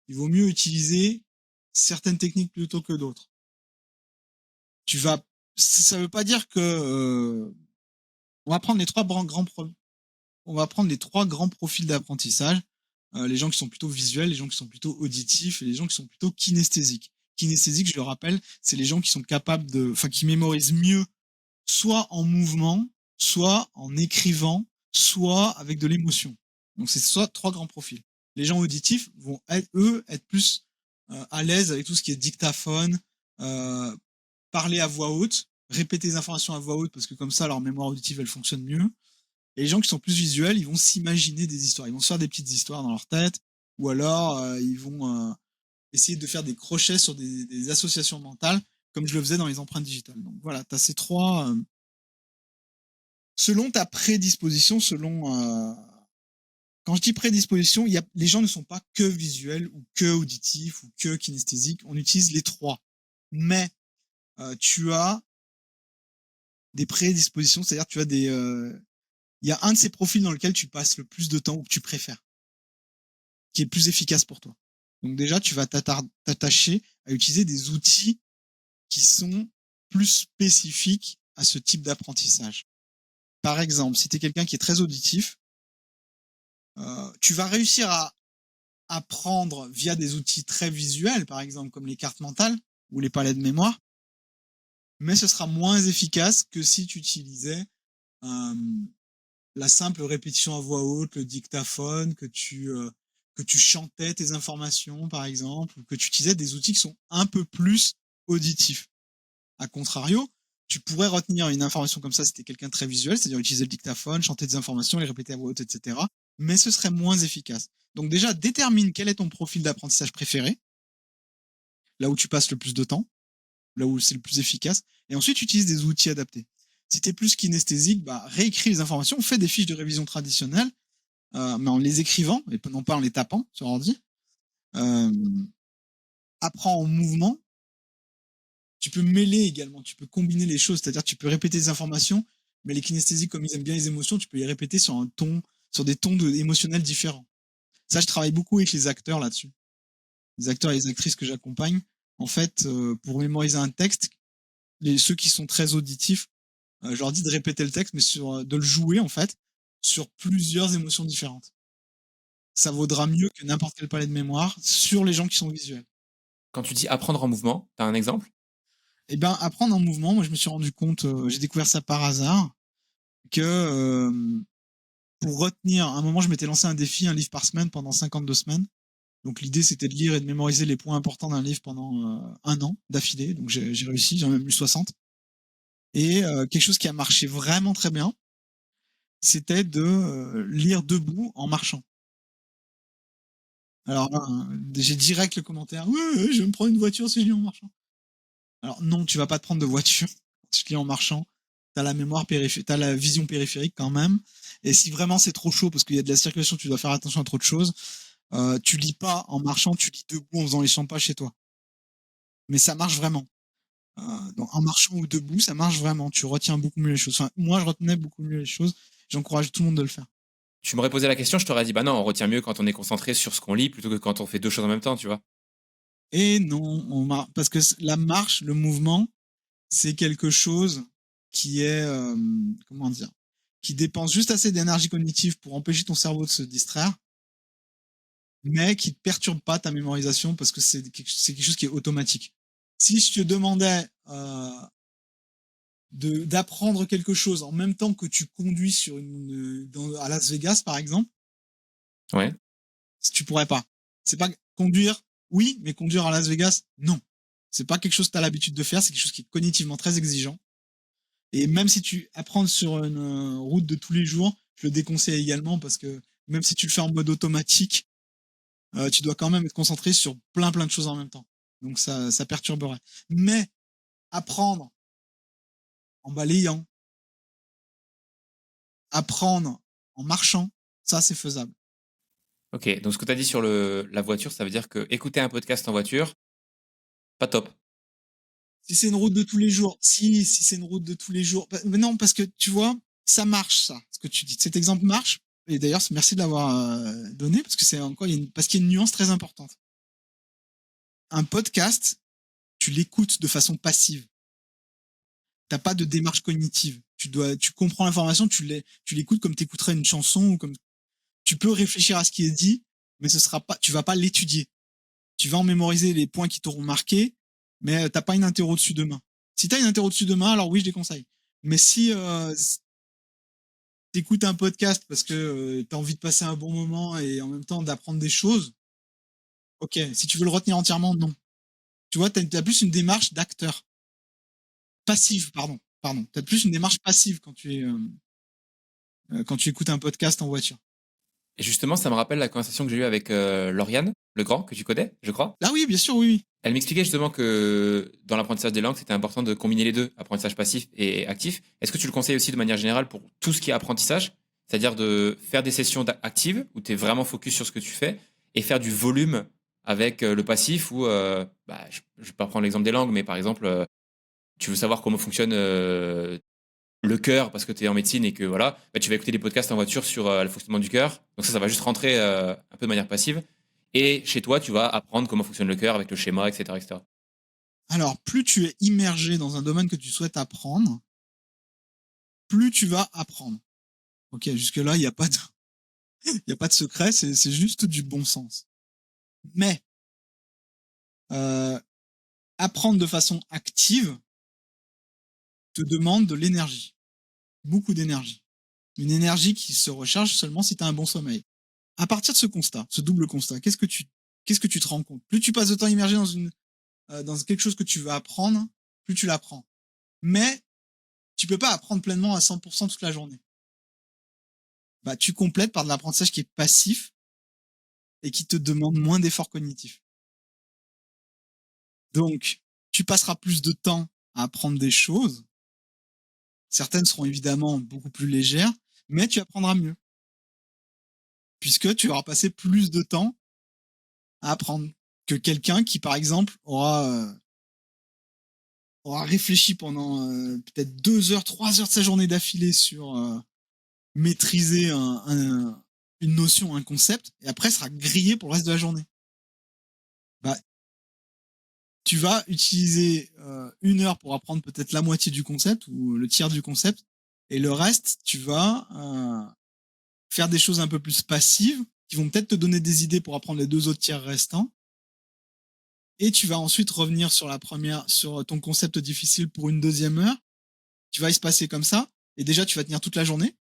il vaut mieux utiliser certaines techniques plutôt que d'autres. Ça veut pas dire que on va prendre on va prendre les trois grands profils d'apprentissage. Les gens qui sont plutôt visuels, les gens qui sont plutôt auditifs et les gens qui sont plutôt kinesthésiques. Kinesthésique, je le rappelle, c'est les gens qui sont capables qui mémorisent mieux, soit en mouvement, soit en écrivant, soit avec de l'émotion. Donc c'est soit trois grands profils. Les gens auditifs vont être plus à l'aise avec tout ce qui est dictaphone, parler à voix haute, répéter les informations à voix haute parce que comme ça leur mémoire auditive elle fonctionne mieux. Et les gens qui sont plus visuels, ils vont s'imaginer des histoires, ils vont se faire des petites histoires dans leur tête, ou alors ils vont essayer de faire des crochets sur des associations mentales, comme je le faisais dans les empreintes digitales. Donc voilà, tu as ces trois. Selon ta prédisposition, quand je dis prédisposition, les gens ne sont pas que visuels ou que auditifs ou que kinesthésiques. On utilise les trois. Mais tu as des prédispositions, c'est-à-dire tu as il y a un de ces profils dans lequel tu passes le plus de temps ou que tu préfères, qui est plus efficace pour toi. Donc déjà, tu vas t'attacher à utiliser des outils qui sont plus spécifiques à ce type d'apprentissage. Par exemple, si tu es quelqu'un qui est très auditif, tu vas réussir à apprendre via des outils très visuels, par exemple comme les cartes mentales ou les palais de mémoire, mais ce sera moins efficace que si tu utilisais la simple répétition à voix haute, le dictaphone, que tu chantais tes informations, par exemple, ou que tu utilisais des outils qui sont un peu plus auditifs. A contrario, tu pourrais retenir une information comme ça si tu es quelqu'un de très visuel, c'est-à-dire utiliser le dictaphone, chanter des informations, les répéter à voix haute, etc. Mais ce serait moins efficace. Donc déjà, détermine quel est ton profil d'apprentissage préféré, là où tu passes le plus de temps, là où c'est le plus efficace, et ensuite utilise des outils adaptés. Si tu es plus kinesthésique, réécris les informations, fais des fiches de révision traditionnelles, mais en les écrivant, et non pas en les tapant sur ordi. Apprends en mouvement. Tu peux mêler également, tu peux combiner les choses, c'est-à-dire tu peux répéter des informations, mais les kinesthésiques, comme ils aiment bien les émotions, tu peux les répéter sur des tons émotionnels différents. Ça, je travaille beaucoup avec les acteurs là-dessus. Les acteurs et les actrices que j'accompagne, en fait, pour mémoriser un texte, ceux qui sont très auditifs, je leur dis de répéter le texte, mais de le jouer, en fait, sur plusieurs émotions différentes. Ça vaudra mieux que n'importe quel palais de mémoire sur les gens qui sont visuels. Quand tu dis apprendre en mouvement, tu as un exemple? Eh bien, apprendre en mouvement, moi, je me suis rendu compte, j'ai découvert ça par hasard, que pour retenir, à un moment, je m'étais lancé un défi, un livre par semaine pendant 52 semaines. Donc l'idée, c'était de lire et de mémoriser les points importants d'un livre pendant un an d'affilée. Donc j'ai réussi, j'en ai même eu 60. Et quelque chose qui a marché vraiment très bien, c'était de lire debout en marchant. Alors j'ai direct le commentaire, ouais, je vais me prendre une voiture si je lis en marchant. Alors non, tu vas pas te prendre de voiture si tu lis en marchant. T'as la mémoire périphérique, t'as la vision périphérique quand même. Et si vraiment c'est trop chaud parce qu'il y a de la circulation, tu dois faire attention à trop de choses, tu lis pas en marchant, tu lis debout en faisant les 100 pas chez toi. Mais ça marche vraiment. Donc en marchant ou debout, ça marche vraiment. Tu retiens beaucoup mieux les choses. Enfin, moi, je retenais beaucoup mieux les choses. J'encourage tout le monde de le faire. Tu m'aurais posé la question, je t'aurais dit, bah non, on retient mieux quand on est concentré sur ce qu'on lit plutôt que quand on fait deux choses en même temps, tu vois. Et non, parce que la marche, le mouvement, c'est quelque chose qui est, comment dire, qui dépense juste assez d'énergie cognitive pour empêcher ton cerveau de se distraire, mais qui ne perturbe pas ta mémorisation parce que c'est quelque chose qui est automatique. Si je te demandais d'apprendre quelque chose en même temps que tu conduis à Las Vegas, par exemple, Ouais. tu pourrais pas. C'est pas conduire, oui, mais conduire à Las Vegas, non. C'est pas quelque chose que tu as l'habitude de faire, c'est quelque chose qui est cognitivement très exigeant. Et même si tu apprends sur une route de tous les jours, je le déconseille également parce que même si tu le fais en mode automatique, tu dois quand même être concentré sur plein de choses en même temps. Donc ça perturberait. Mais apprendre en balayant, apprendre en marchant, ça c'est faisable. Ok, donc ce que tu as dit sur la voiture, ça veut dire que écouter un podcast en voiture, pas top. Si c'est une route de tous les jours, si c'est une route de tous les jours, mais non, parce que tu vois, ça marche, ça, ce que tu dis. Cet exemple marche. Et d'ailleurs, merci de l'avoir donné, parce que parce qu'il y a une nuance très importante. Un podcast, tu l'écoutes de façon passive. T'as pas de démarche cognitive. Tu comprends l'information, tu l'écoutes comme t'écouterais une chanson ou comme, tu peux réfléchir à ce qui est dit, mais tu vas pas l'étudier. Tu vas en mémoriser les points qui t'auront marqué, mais t'as pas une interro dessus demain. Si t'as une interro dessus demain, alors oui, je déconseille. Mais si t'écoutes un podcast parce que t'as envie de passer un bon moment et en même temps d'apprendre des choses, Ok, si tu veux le retenir entièrement, non. Tu vois, t'as plus une démarche d'acteur. Passive, pardon. T'as plus une démarche passive quand tu écoutes un podcast en voiture. Et justement, ça me rappelle la conversation que j'ai eue avec Lauriane Legrand, que tu connais, je crois. Ah oui, bien sûr, oui, oui. Elle m'expliquait justement que dans l'apprentissage des langues, c'était important de combiner les deux, apprentissage passif et actif. Est-ce que tu le conseilles aussi de manière générale pour tout ce qui est apprentissage? C'est-à-dire de faire des sessions actives où tu es vraiment focus sur ce que tu fais et faire du volume avec le passif où, bah, je ne vais pas prendre l'exemple des langues, mais par exemple, tu veux savoir comment fonctionne le cœur parce que tu es en médecine et que voilà, bah, tu vas écouter des podcasts en voiture sur le fonctionnement du cœur. Donc ça va juste rentrer un peu de manière passive. Et chez toi, tu vas apprendre comment fonctionne le cœur avec le schéma, etc., etc. Alors, plus tu es immergé dans un domaine que tu souhaites apprendre, plus tu vas apprendre. Ok, jusque-là, il n'y a pas de, il y a pas de secret, c'est juste du bon sens. Mais euh, apprendre de façon active te demande de l'énergie, beaucoup d'énergie. Une énergie qui se recharge seulement si tu as un bon sommeil. À partir de ce constat, ce double constat, qu'est-ce que tu te rends compte? Plus tu passes de temps immergé dans quelque chose que tu veux apprendre, plus tu l'apprends. Mais tu peux pas apprendre pleinement à 100% toute la journée. Bah, tu complètes par de l'apprentissage qui est passif et qui te demande moins d'efforts cognitifs. Donc, tu passeras plus de temps à apprendre des choses. Certaines seront évidemment beaucoup plus légères, mais tu apprendras mieux. Puisque tu auras passé plus de temps à apprendre que quelqu'un qui, par exemple, aura réfléchi pendant peut-être 2 heures, 3 heures de sa journée d'affilée sur maîtriser une notion, un concept, et après sera grillé pour le reste de la journée. Bah, tu vas utiliser 1 heure pour apprendre peut-être la moitié du concept ou le tiers du concept, et le reste, tu vas faire des choses un peu plus passives qui vont peut-être te donner des idées pour apprendre les 2 autres tiers restants. Et tu vas ensuite revenir sur ton concept difficile pour une 2e heure. Tu vas y se passer comme ça. Et déjà, tu vas tenir toute la journée.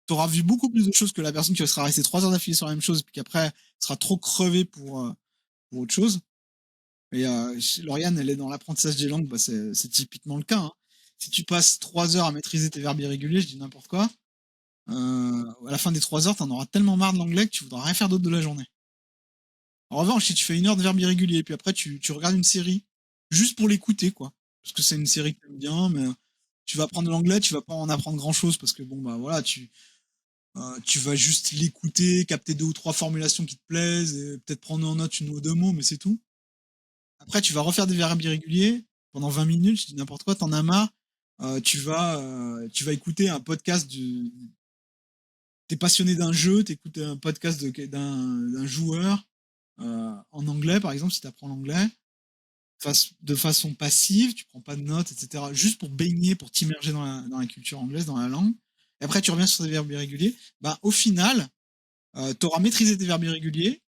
Tu auras vu beaucoup plus de choses que la personne qui sera restée 3 heures d'affilée sur la même chose, puis qu'après sera trop crevé pour autre chose. Et Lauriane, elle est dans l'apprentissage des langues, bah c'est typiquement le cas. Hein. Si tu passes 3 heures à maîtriser tes verbes irréguliers, je dis n'importe quoi, à la fin des 3 heures, t'en auras tellement marre de l'anglais que tu voudras rien faire d'autre de la journée. En revanche, si tu fais 1 heure de verbes irréguliers, puis après tu regardes une série, juste pour l'écouter, quoi, parce que c'est une série que t'aimes bien, mais tu vas apprendre l'anglais, tu vas pas en apprendre grand-chose, parce que bon, bah voilà, tu vas juste l'écouter, capter 2 ou 3 formulations qui te plaisent, et peut-être prendre en note 1 ou 2 mots, mais c'est tout. Après, tu vas refaire des verbes irréguliers pendant 20 minutes, je dis n'importe quoi, t'en as marre, tu vas écouter un podcast t'es passionné d'un jeu, t'écoutes un podcast d'un joueur en anglais, par exemple, si t'apprends l'anglais, de façon passive, tu prends pas de notes, etc., juste pour baigner, pour t'immerger dans la culture anglaise, dans la langue. Et après, tu reviens sur tes verbes irréguliers. Bah, au final, tu auras maîtrisé tes verbes irréguliers,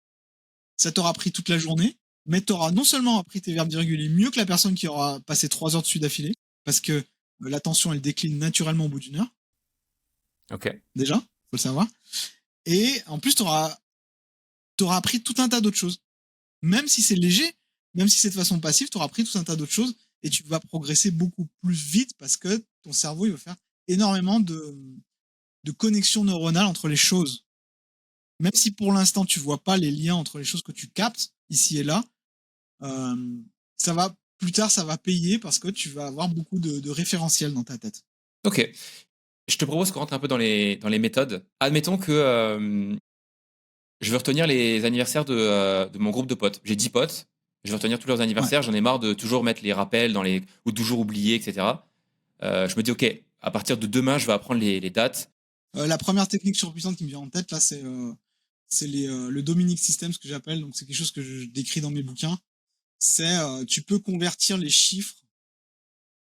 ça t'aura pris toute la journée, mais tu auras non seulement appris tes verbes irréguliers mieux que la personne qui aura passé 3 heures dessus d'affilée, parce que l'attention, elle décline naturellement au bout d'1 heure, Ok. déjà, faut le savoir. Et en plus, tu auras appris tout un tas d'autres choses. Même si c'est léger, même si c'est de façon passive, tu auras appris tout un tas d'autres choses et tu vas progresser beaucoup plus vite parce que ton cerveau, il va faire énormément de connexions neuronales entre les choses. Même si pour l'instant, tu vois pas les liens entre les choses que tu captes ici et là, plus tard, ça va payer parce que tu vas avoir beaucoup de référentiels dans ta tête. Ok. Je te propose qu'on rentre un peu dans les méthodes. Admettons que je veux retenir les anniversaires de mon groupe de potes. J'ai 10 potes. Je veux retenir tous leurs Ouais. anniversaires. J'en ai marre de toujours mettre les rappels ou de toujours oublier, etc. Je me dis, ok, à partir de demain, je vais apprendre les dates. La première technique surpuissante qui me vient en tête, là, c'est le Dominic System, ce que j'appelle. Donc, c'est quelque chose que je décris dans mes bouquins. Tu peux convertir les chiffres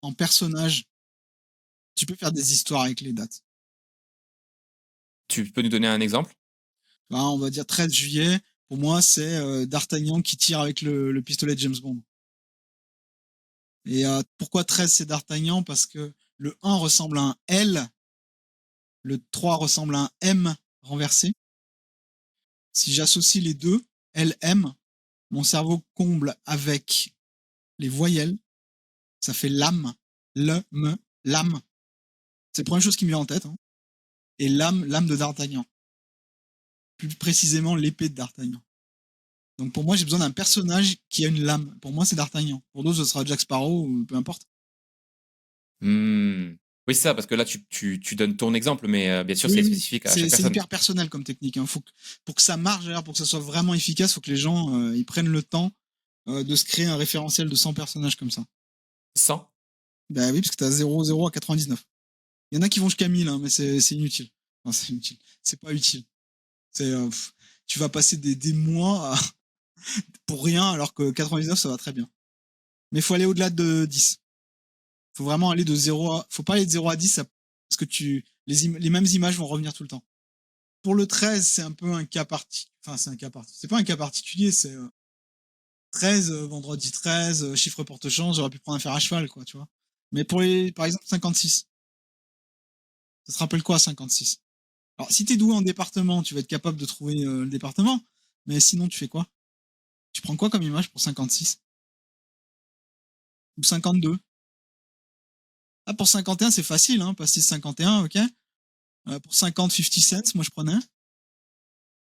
en personnages. Tu peux faire des histoires avec les dates. Tu peux nous donner un exemple? Bah, on va dire 13 juillet. Pour moi, c'est D'Artagnan qui tire avec le pistolet de James Bond. Et pourquoi 13 c'est D'Artagnan? Parce que le 1 ressemble à un L, le 3 ressemble à un M renversé. Si j'associe les deux, LM, mon cerveau comble avec les voyelles. Ça fait lame, lame. C'est la première chose qui me vient en tête. Hein. Et lame de D'Artagnan. Plus précisément, l'épée de D'Artagnan. Donc pour moi, j'ai besoin d'un personnage qui a une lame. Pour moi, c'est D'Artagnan. Pour d'autres, ce sera Jack Sparrow ou peu importe. Oui, c'est ça, parce que là, tu donnes ton exemple, mais bien sûr, c'est Oui, spécifique à chaque c'est personne. hyper personnel comme technique. Hein. Pour que ça marche, pour que ça soit vraiment efficace, il faut que les gens ils prennent le temps de se créer un référentiel de 100 personnages comme ça. 100? Bah oui, parce que t'as 0 à 99. Il y en a qui vont jusqu'à 1000, hein, mais c'est inutile. Enfin, c'est inutile. C'est pas utile. C'est, tu vas passer des mois pour rien, alors que 99, ça va très bien. Mais il faut aller au-delà de 10. Faut vraiment aller de 0 à... Faut pas aller de 0 à 10, parce que les mêmes images vont revenir tout le temps. Pour le 13, c'est un peu un cas particulier. Enfin, c'est un cas particulier. C'est pas un cas particulier, c'est 13, vendredi 13, chiffre porte-chance, j'aurais pu prendre un fer à cheval, quoi, tu vois. Mais par exemple, 56. Ça te rappelle quoi, 56? Alors, si t'es doué en département, tu vas être capable de trouver le département. Mais sinon, tu fais quoi? Tu prends quoi comme image pour 56? Ou 52? Ah, pour 51, c'est facile, hein, pastis 51, ok. Pour 50, 50 cents, moi je prenais.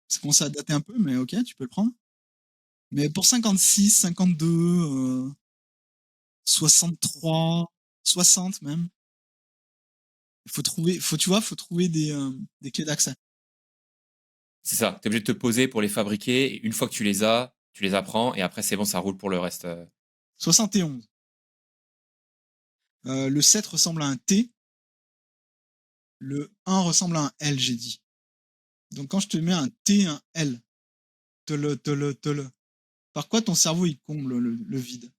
Ça commence à dater un peu, mais ok, tu peux le prendre. Mais pour 56, 52, 63, 60 même, faut trouver des clés d'accès. C'est ça. Tu es obligé de te poser pour les fabriquer. Et une fois que tu les as, tu les apprends. Et après, c'est bon, ça roule pour le reste. 71. Le 7 ressemble à un T. Le 1 ressemble à un L, j'ai dit. Donc quand je te mets un T, un L, te le. Par quoi ton cerveau il comble le vide?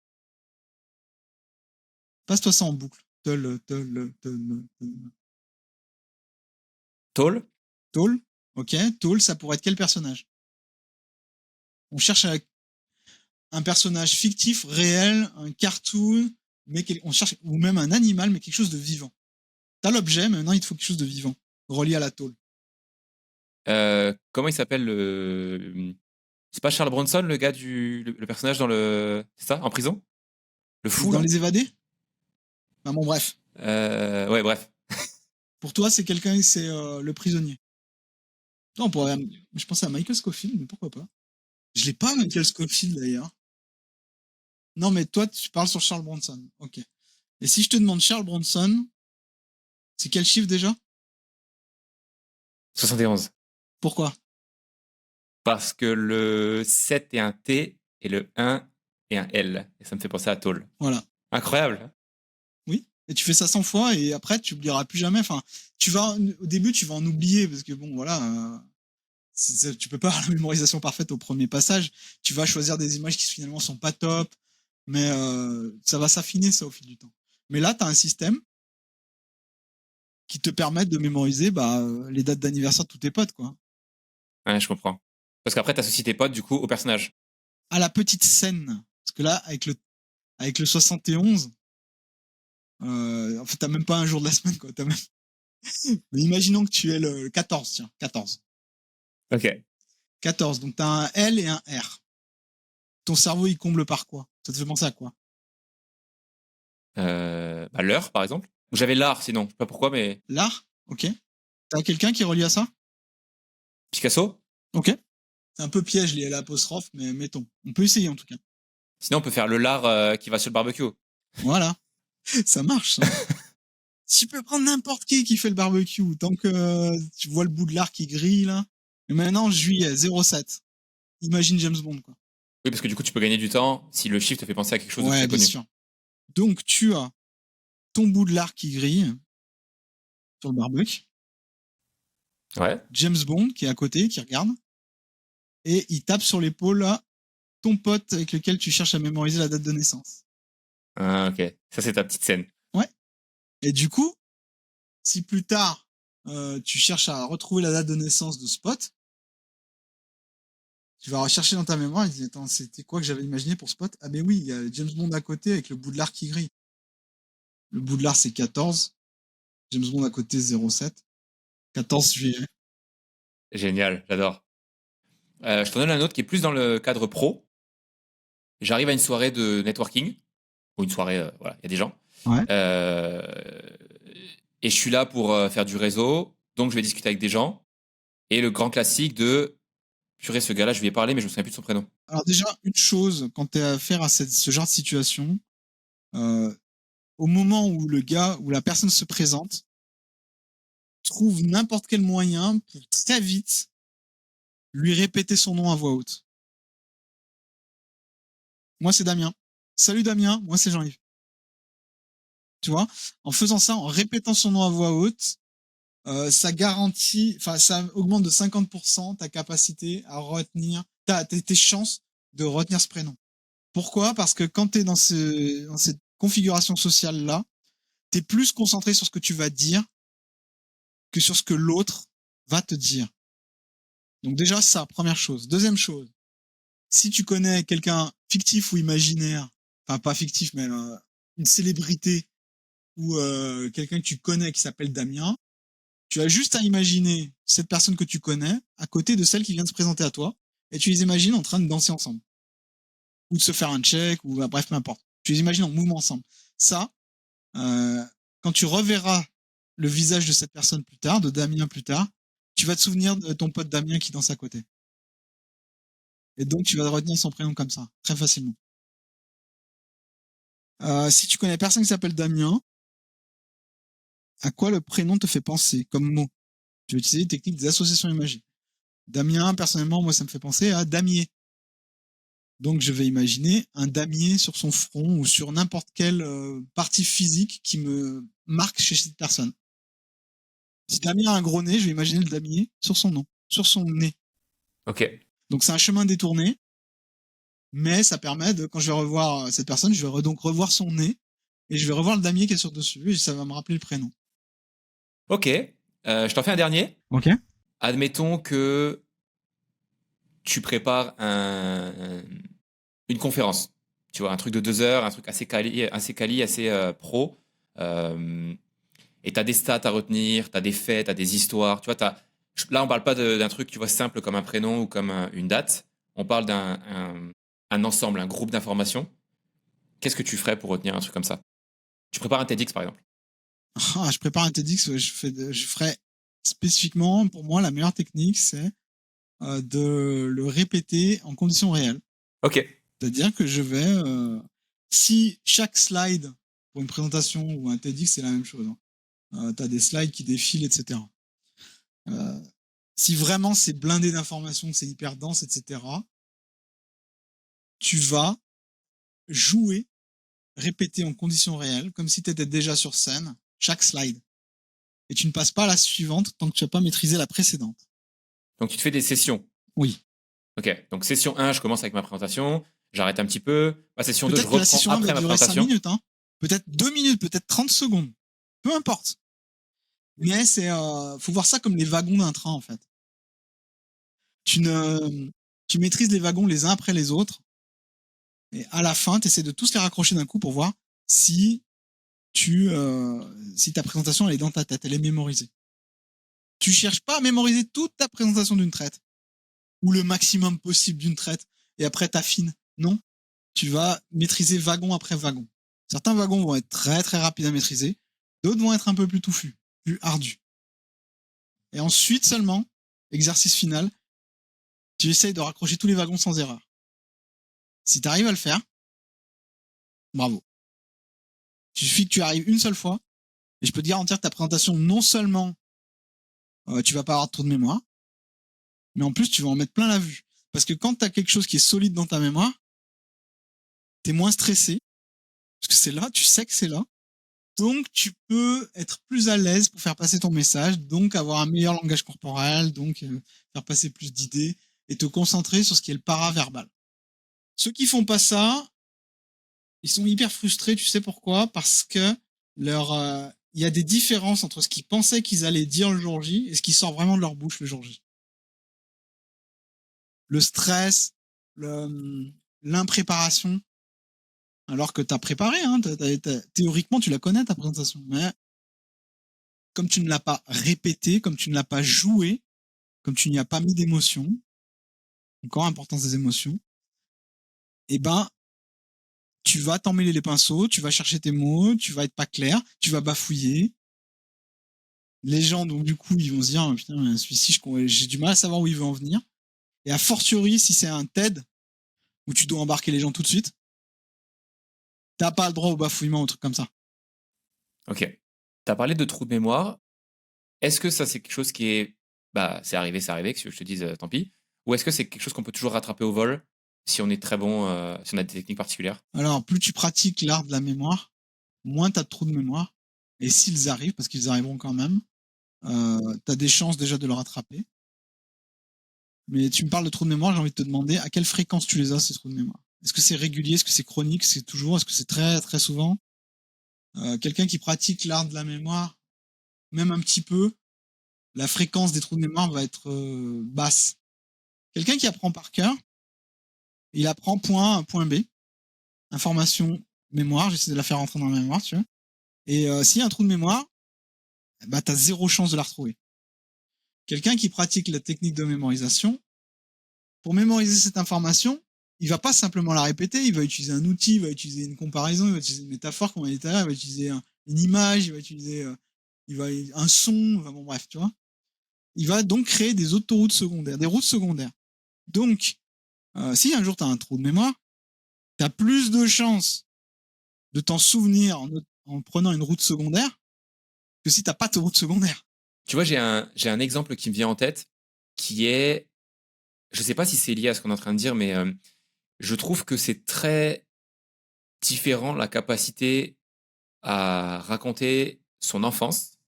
Passe-toi ça en boucle. Tôle? Toll. Ok, Toll, ça pourrait être quel personnage? On cherche un personnage fictif, réel, un cartoon, mais on cherche, ou même un animal, mais quelque chose de vivant. T'as l'objet, mais maintenant il te faut quelque chose de vivant, relié à la tôle. Comment il s'appelle le. C'est pas Charles Bronson, le gars le personnage dans le. C'est ça? En prison? Le fou, Dans là? les évadés? Enfin bon, bref. Ouais, bref. Pour toi, c'est quelqu'un, c'est le prisonnier. Non, je pensais à Michael Scofield, mais pourquoi pas? Je l'ai pas, Michael Scofield, d'ailleurs. Non, mais toi, tu parles sur Charles Bronson. Ok. Et si je te demande Charles Bronson, c'est quel chiffre déjà? 71. Pourquoi? Parce que le 7 est un T et le 1 est un L. Et ça me fait penser à Tôle. Voilà. Incroyable. Oui. Et tu fais ça 100 fois et après, tu oublieras plus jamais. Enfin, au début, tu vas en oublier parce que bon, voilà, tu peux pas avoir la mémorisation parfaite au premier passage. Tu vas choisir des images qui finalement sont pas top, mais ça va s'affiner ça au fil du temps. Mais là, tu as un système qui te permet de mémoriser les dates d'anniversaire de tous tes potes, quoi. Ouais, je comprends. Parce qu'après, t'associes tes potes, du coup, au personnage. À la petite scène. Parce que là, avec le 71, en fait, t'as même pas un jour de la semaine, quoi. Mais imaginons que tu es le 14, tiens, 14. Ok. 14, donc t'as un L et un R. Ton cerveau, il comble par quoi? Ça te fait penser à quoi? L'heure, par exemple. J'avais l'art, sinon. Je sais pas pourquoi, mais. L'art? Ok. T'as quelqu'un qui est relié à ça? Picasso? Ok. C'est un peu piège lié à l'apostrophe, mais mettons. On peut essayer en tout cas. Sinon, on peut faire le lard qui va sur le barbecue. Voilà. Ça marche, ça. Tu peux prendre n'importe qui fait le barbecue, tant que tu vois le bout de l'art qui grille, là. Et maintenant, juillet, 07. Imagine James Bond, quoi. Oui, parce que du coup, tu peux gagner du temps si le chiffre te fait penser à quelque chose de Ouais, très bien connu. sûr. Donc, tu as ton bout de l'art qui grille sur le barbecue. Ouais. James Bond qui est à côté, qui regarde. Et il tape sur l'épaule, là, ton pote avec lequel tu cherches à mémoriser la date de naissance. Ah, ok. Ça, c'est ta petite scène. Ouais. Et du coup, si plus tard, tu cherches à retrouver la date de naissance de ce pote, tu vas rechercher dans ta mémoire et tu dis, attends, c'était quoi que j'avais imaginé pour ce pote? Ah ben oui, il y a James Bond à côté avec le bout de l'art qui grille. Le bout de l'art, c'est 14. James Bond à côté, 07. 14 juillet. Génial, j'adore. Je t'en donne un autre qui est plus dans le cadre pro. j'arrive à une soirée de networking, ou une soirée, voilà, il y a des gens. Ouais. Euh, et je suis là pour faire du réseau, donc je vais discuter avec des gens. Et le grand classique de, purée, ce gars-là, je lui ai parlé, mais je me souviens plus de son prénom. Alors déjà, une chose, quand tu as affaire à ce genre de situation, euh, au moment où le gars ou la personne se présente, trouve n'importe quel moyen pour très vite lui répéter son nom à voix haute. Moi, c'est Damien. Salut Damien, moi c'est Jean-Yves. Tu vois, en faisant ça, en répétant son nom à voix haute, ça garantit, enfin, ça augmente de 50% ta capacité à retenir, tes chances de retenir ce prénom. Pourquoi? Parce que quand tu es dans cette configuration sociale-là, tu es plus concentré sur ce que tu vas dire que sur ce que l'autre va te dire. Donc déjà, ça, première chose. Deuxième chose, si tu connais quelqu'un fictif ou imaginaire, enfin pas fictif, mais une célébrité ou quelqu'un que tu connais qui s'appelle Damien, tu as juste à imaginer cette personne que tu connais à côté de celle qui vient de se présenter à toi, et tu les imagines en train de danser ensemble. Ou de se faire un check, ou bref, peu importe. Tu les imagines en mouvement ensemble. Ça, quand tu reverras le visage de cette personne plus tard, de Damien plus tard, tu vas te souvenir de ton pote Damien qui danse à côté. Et donc, tu vas retenir son prénom comme ça, très facilement. Si tu connais personne qui s'appelle Damien, à quoi le prénom te fait penser comme mot? Je vais utiliser une technique des associations imagées. Damien, personnellement, moi, ça me fait penser à damier. Donc, je vais imaginer un damier sur son front ou sur n'importe quelle partie physique qui me marque chez cette personne. Si Damien a un gros nez, je vais imaginer le damier sur son nom, sur son nez. Ok. Donc, c'est un chemin détourné, mais ça permet de, quand je vais revoir cette personne, je vais donc revoir son nez et je vais revoir le damier qui est sur dessus et ça va me rappeler le prénom. Ok. Je t'en fais un dernier. Ok. Admettons que tu prépares une conférence. Tu vois, un truc de 2 heures, un truc assez pro. Euh, et tu as des stats à retenir, tu as des faits, tu as des histoires. Tu vois, là, on parle pas d'un truc, tu vois, simple comme un prénom ou comme une date. On parle d'un ensemble, un groupe d'informations. Qu'est-ce que tu ferais pour retenir un truc comme ça? Tu prépares un TEDx, par exemple. Ah, je prépare un TEDx, je ferai spécifiquement, pour moi, la meilleure technique, c'est de le répéter en conditions réelles. Ok. C'est-à-dire que je vais, si chaque slide pour une présentation ou un TEDx, c'est la même chose. Hein. Tu as des slides qui défilent, etc. Si vraiment c'est blindé d'informations, c'est hyper dense, etc., tu vas jouer, répéter en conditions réelles, comme si tu étais déjà sur scène, chaque slide. Et tu ne passes pas à la suivante tant que tu n'as pas maîtrisé la précédente. Donc, tu te fais des sessions. Oui. Ok. Donc, session 1, je commence avec ma présentation. J'arrête un petit peu. Ma session 2, je Peut-être que la reprends session 1 va après ma durer 5 présentation. minutes, hein. Peut-être 2 minutes, peut-être 30 secondes. Peu importe. Mais faut voir ça comme les wagons d'un train, en fait. Tu maîtrises les wagons les uns après les autres. Et à la fin, tu essaies de tous les raccrocher d'un coup pour voir si si ta présentation elle est dans ta tête, elle est mémorisée. Tu cherches pas à mémoriser toute ta présentation d'une traite ou le maximum possible d'une traite et après t'affines. Non, tu vas maîtriser wagon après wagon. Certains wagons vont être très très rapides à maîtriser, d'autres vont être un peu plus touffus, plus ardus. Et ensuite seulement, exercice final, tu essayes de raccrocher tous les wagons sans erreur. Si tu arrives à le faire, bravo. Il suffit que tu arrives une seule fois, et je peux te garantir que ta présentation, non seulement tu vas pas avoir trop de mémoire, mais en plus tu vas en mettre plein la vue. Parce que quand tu as quelque chose qui est solide dans ta mémoire, tu es moins stressé, parce que c'est là, tu sais que c'est là. Donc tu peux être plus à l'aise pour faire passer ton message, donc avoir un meilleur langage corporel, donc faire passer plus d'idées, et te concentrer sur ce qui est le paraverbal. Ceux qui font pas ça, ils sont hyper frustrés, tu sais pourquoi? Parce que il y a des différences entre ce qu'ils pensaient qu'ils allaient dire le jour J et ce qui sort vraiment de leur bouche le jour J. Le stress, l'impréparation, alors que tu as préparé, hein, théoriquement tu la connais ta présentation, mais comme tu ne l'as pas répété, comme tu ne l'as pas joué, comme tu n'y as pas mis d'émotion, encore importance des émotions, et ben tu vas t'emmêler les pinceaux, tu vas chercher tes mots, tu vas être pas clair, tu vas bafouiller. Les gens, donc, du coup, ils vont se dire, putain, celui-ci, j'ai du mal à savoir où il veut en venir. Et a fortiori, si c'est un TED, où tu dois embarquer les gens tout de suite, t'as pas le droit au bafouillement ou truc comme ça. Ok. Tu as parlé de trou de mémoire. Est-ce que ça, c'est quelque chose qui est. Bah, c'est arrivé, que je te dise tant pis. Ou est-ce que c'est quelque chose qu'on peut toujours rattraper au vol si on est très bon, si on a des techniques particulières? Alors, plus tu pratiques l'art de la mémoire, moins t'as de trous de mémoire. Et s'ils arrivent, parce qu'ils arriveront quand même, t'as des chances déjà de le rattraper. Mais tu me parles de trous de mémoire, j'ai envie de te demander à quelle fréquence tu les as, ces trous de mémoire. Est-ce que c'est régulier? Est-ce que c'est chronique? Est-ce que c'est très, très souvent? Quelqu'un qui pratique l'art de la mémoire, même un petit peu, la fréquence des trous de mémoire va être basse. Quelqu'un qui apprend par cœur, il apprend point A, point B, information, mémoire, j'essaie de la faire rentrer dans la mémoire, tu vois. Et s'il y a un trou de mémoire, bah, t'as zéro chance de la retrouver. Quelqu'un qui pratique la technique de mémorisation, pour mémoriser cette information, il va pas simplement la répéter, il va utiliser un outil, il va utiliser une comparaison, il va utiliser une métaphore, comme on a dit tout à l'heure, il va utiliser une image, il va utiliser un son, enfin bon bref, tu vois. Il va donc créer des autoroutes secondaires, des routes secondaires. Donc, si un jour tu as un trou de mémoire, tu as plus de chances de t'en souvenir en prenant une route secondaire que si tu n'as pas de route secondaire. Tu vois, j'ai un exemple qui me vient en tête qui est. Je sais pas si c'est lié à ce qu'on est en train de dire, mais je trouve que c'est très différent la capacité à raconter son enfance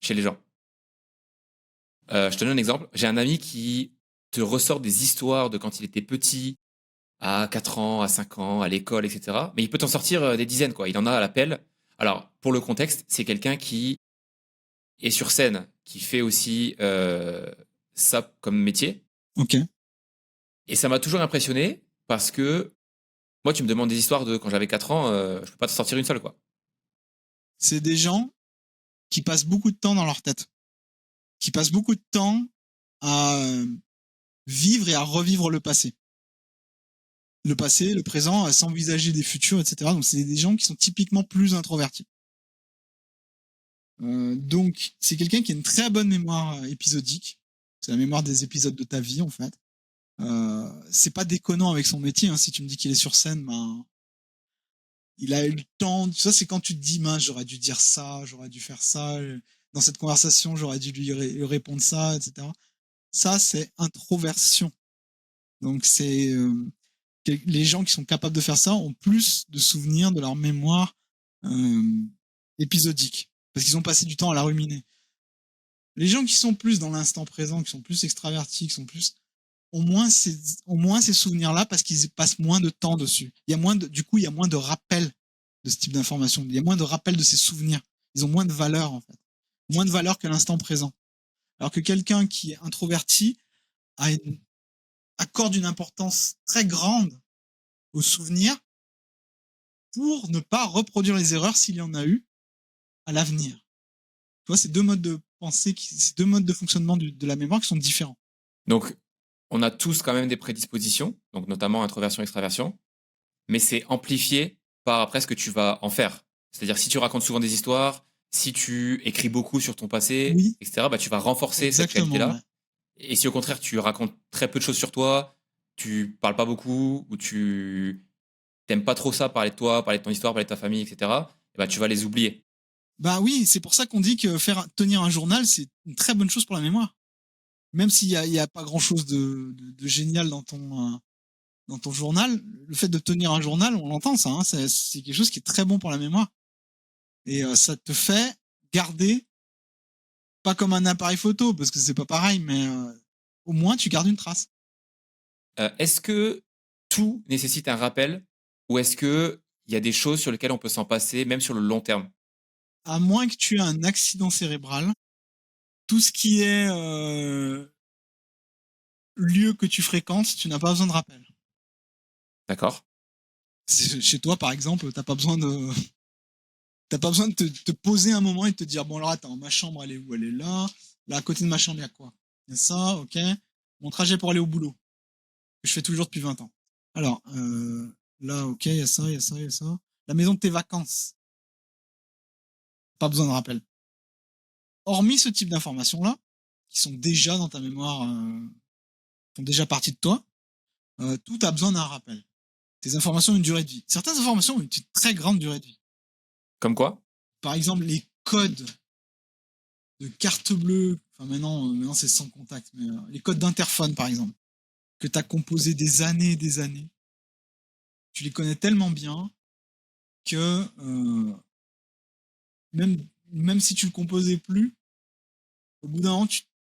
chez les gens. Je te donne un exemple. J'ai un ami qui te ressort des histoires de quand il était petit, à 4 ans, à 5 ans, à l'école, etc. Mais il peut t'en sortir des dizaines, quoi. Il en a à l'appel. Alors, pour le contexte, c'est quelqu'un qui est sur scène, qui fait aussi ça comme métier. Ok. Et ça m'a toujours impressionné parce que moi, tu me demandes des histoires de quand j'avais 4 ans, je peux pas te sortir une seule, quoi. C'est des gens qui passent beaucoup de temps dans leur tête, qui passent beaucoup de temps à vivre et à revivre le passé. Le passé, le présent, à s'envisager des futurs, etc. Donc, c'est des gens qui sont typiquement plus introvertis. Donc, c'est quelqu'un qui a une très bonne mémoire épisodique. C'est la mémoire des épisodes de ta vie, en fait. C'est pas déconnant avec son métier. Hein. Si tu me dis qu'il est sur scène, ben, il a eu le temps. Ça, c'est quand tu te dis, mince, j'aurais dû dire ça, j'aurais dû faire ça. Dans cette conversation, j'aurais dû lui répondre ça, etc. Ça, c'est introversion. Donc, c'est les gens qui sont capables de faire ça ont plus de souvenirs de leur mémoire épisodique parce qu'ils ont passé du temps à la ruminer. Les gens qui sont plus dans l'instant présent, qui sont plus extravertis, qui sont plus au moins ces souvenirs-là parce qu'ils passent moins de temps dessus. Il y a du coup, il y a moins de rappels de ce type d'information. Il y a moins de rappels de ces souvenirs. Ils ont moins de valeur, en fait. Moins de valeur que l'instant présent. Alors que quelqu'un qui est introverti accorde une importance très grande aux souvenirs pour ne pas reproduire les erreurs s'il y en a eu à l'avenir. Tu vois, c'est deux modes de pensée, c'est deux modes de fonctionnement de la mémoire qui sont différents. Donc, on a tous quand même des prédispositions, donc notamment introversion, extraversion, mais c'est amplifié par après ce que tu vas en faire. C'est-à-dire, si tu racontes souvent des histoires, si tu écris beaucoup sur ton passé, Oui, etc., bah, tu vas renforcer cette exactement. Ouais. qualité-là. Et si au contraire, tu racontes très peu de choses sur toi, tu parles pas beaucoup, ou tu t'aimes pas trop ça, parler de toi, parler de ton histoire, parler de ta famille, etc., et bah, tu vas les oublier. Bah oui, c'est pour ça qu'on dit que tenir un journal, c'est une très bonne chose pour la mémoire. Même s'il y a pas grand chose de génial dans ton journal, le fait de tenir un journal, on l'entend ça, hein, c'est quelque chose qui est très bon pour la mémoire. Et ça te fait garder, pas comme un appareil photo, parce que c'est pas pareil, mais au moins tu gardes une trace. Est-ce que tout nécessite un rappel, ou est-ce que il y a des choses sur lesquelles on peut s'en passer, même sur le long terme? À moins que tu aies un accident cérébral, tout ce qui est lieu que tu fréquentes, tu n'as pas besoin de rappel. D'accord? Chez toi, par exemple, t'as pas besoin de te poser un moment et de te dire, bon alors attends, ma chambre elle est où? Elle est là. Là, à côté de ma chambre, il y a quoi? Il y a ça, ok. Mon trajet pour aller au boulot, que je fais toujours depuis 20 ans. Alors, Là, ok, il y a ça, il y a ça, il y a ça. La maison de tes vacances. Pas besoin de rappel. Hormis ce type d'informations-là, qui sont déjà dans ta mémoire, font déjà partie de toi, tout a besoin d'un rappel. Tes informations ont une durée de vie. Certaines informations ont une très grande durée de vie. Comme quoi? Par exemple, les codes de carte bleue, enfin maintenant c'est sans contact, mais les codes d'interphone par exemple, que tu as composé des années et des années, tu les connais tellement bien que même si tu le composais plus, au bout d'un moment,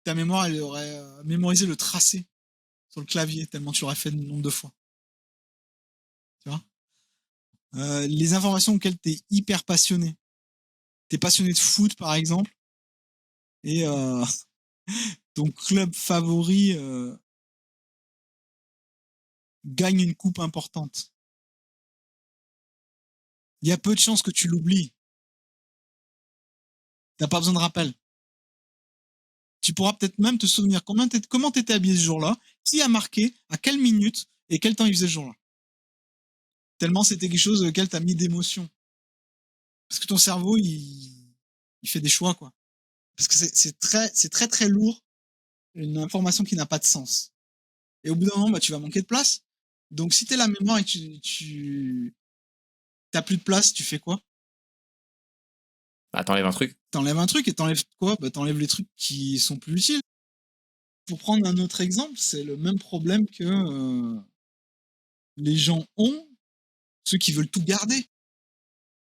ta mémoire elle aurait mémorisé le tracé sur le clavier tellement tu l'aurais fait le nombre de fois. Tu vois, les informations auxquelles tu es hyper passionné. Tu es passionné de foot par exemple, et ton club favori gagne une coupe importante. Il y a peu de chances que tu l'oublies. T'as pas besoin de rappel. Tu pourras peut-être même te souvenir comment t'étais habillé ce jour-là, qui a marqué, à quelle minute et quel temps il faisait ce jour-là. Tellement c'était quelque chose auquel t'as mis d'émotion. Parce que ton cerveau, il fait des choix, quoi. Parce que c'est très très lourd, une information qui n'a pas de sens. Et au bout d'un moment, bah, tu vas manquer de place. Donc si t'es la mémoire et que tu t'as plus de place, tu fais quoi? Bah, t'enlèves un truc. T'enlèves un truc et t'enlèves quoi? Bah, t'enlèves les trucs qui sont plus utiles. Pour prendre un autre exemple, c'est le même problème que les gens ont, ceux qui veulent tout garder.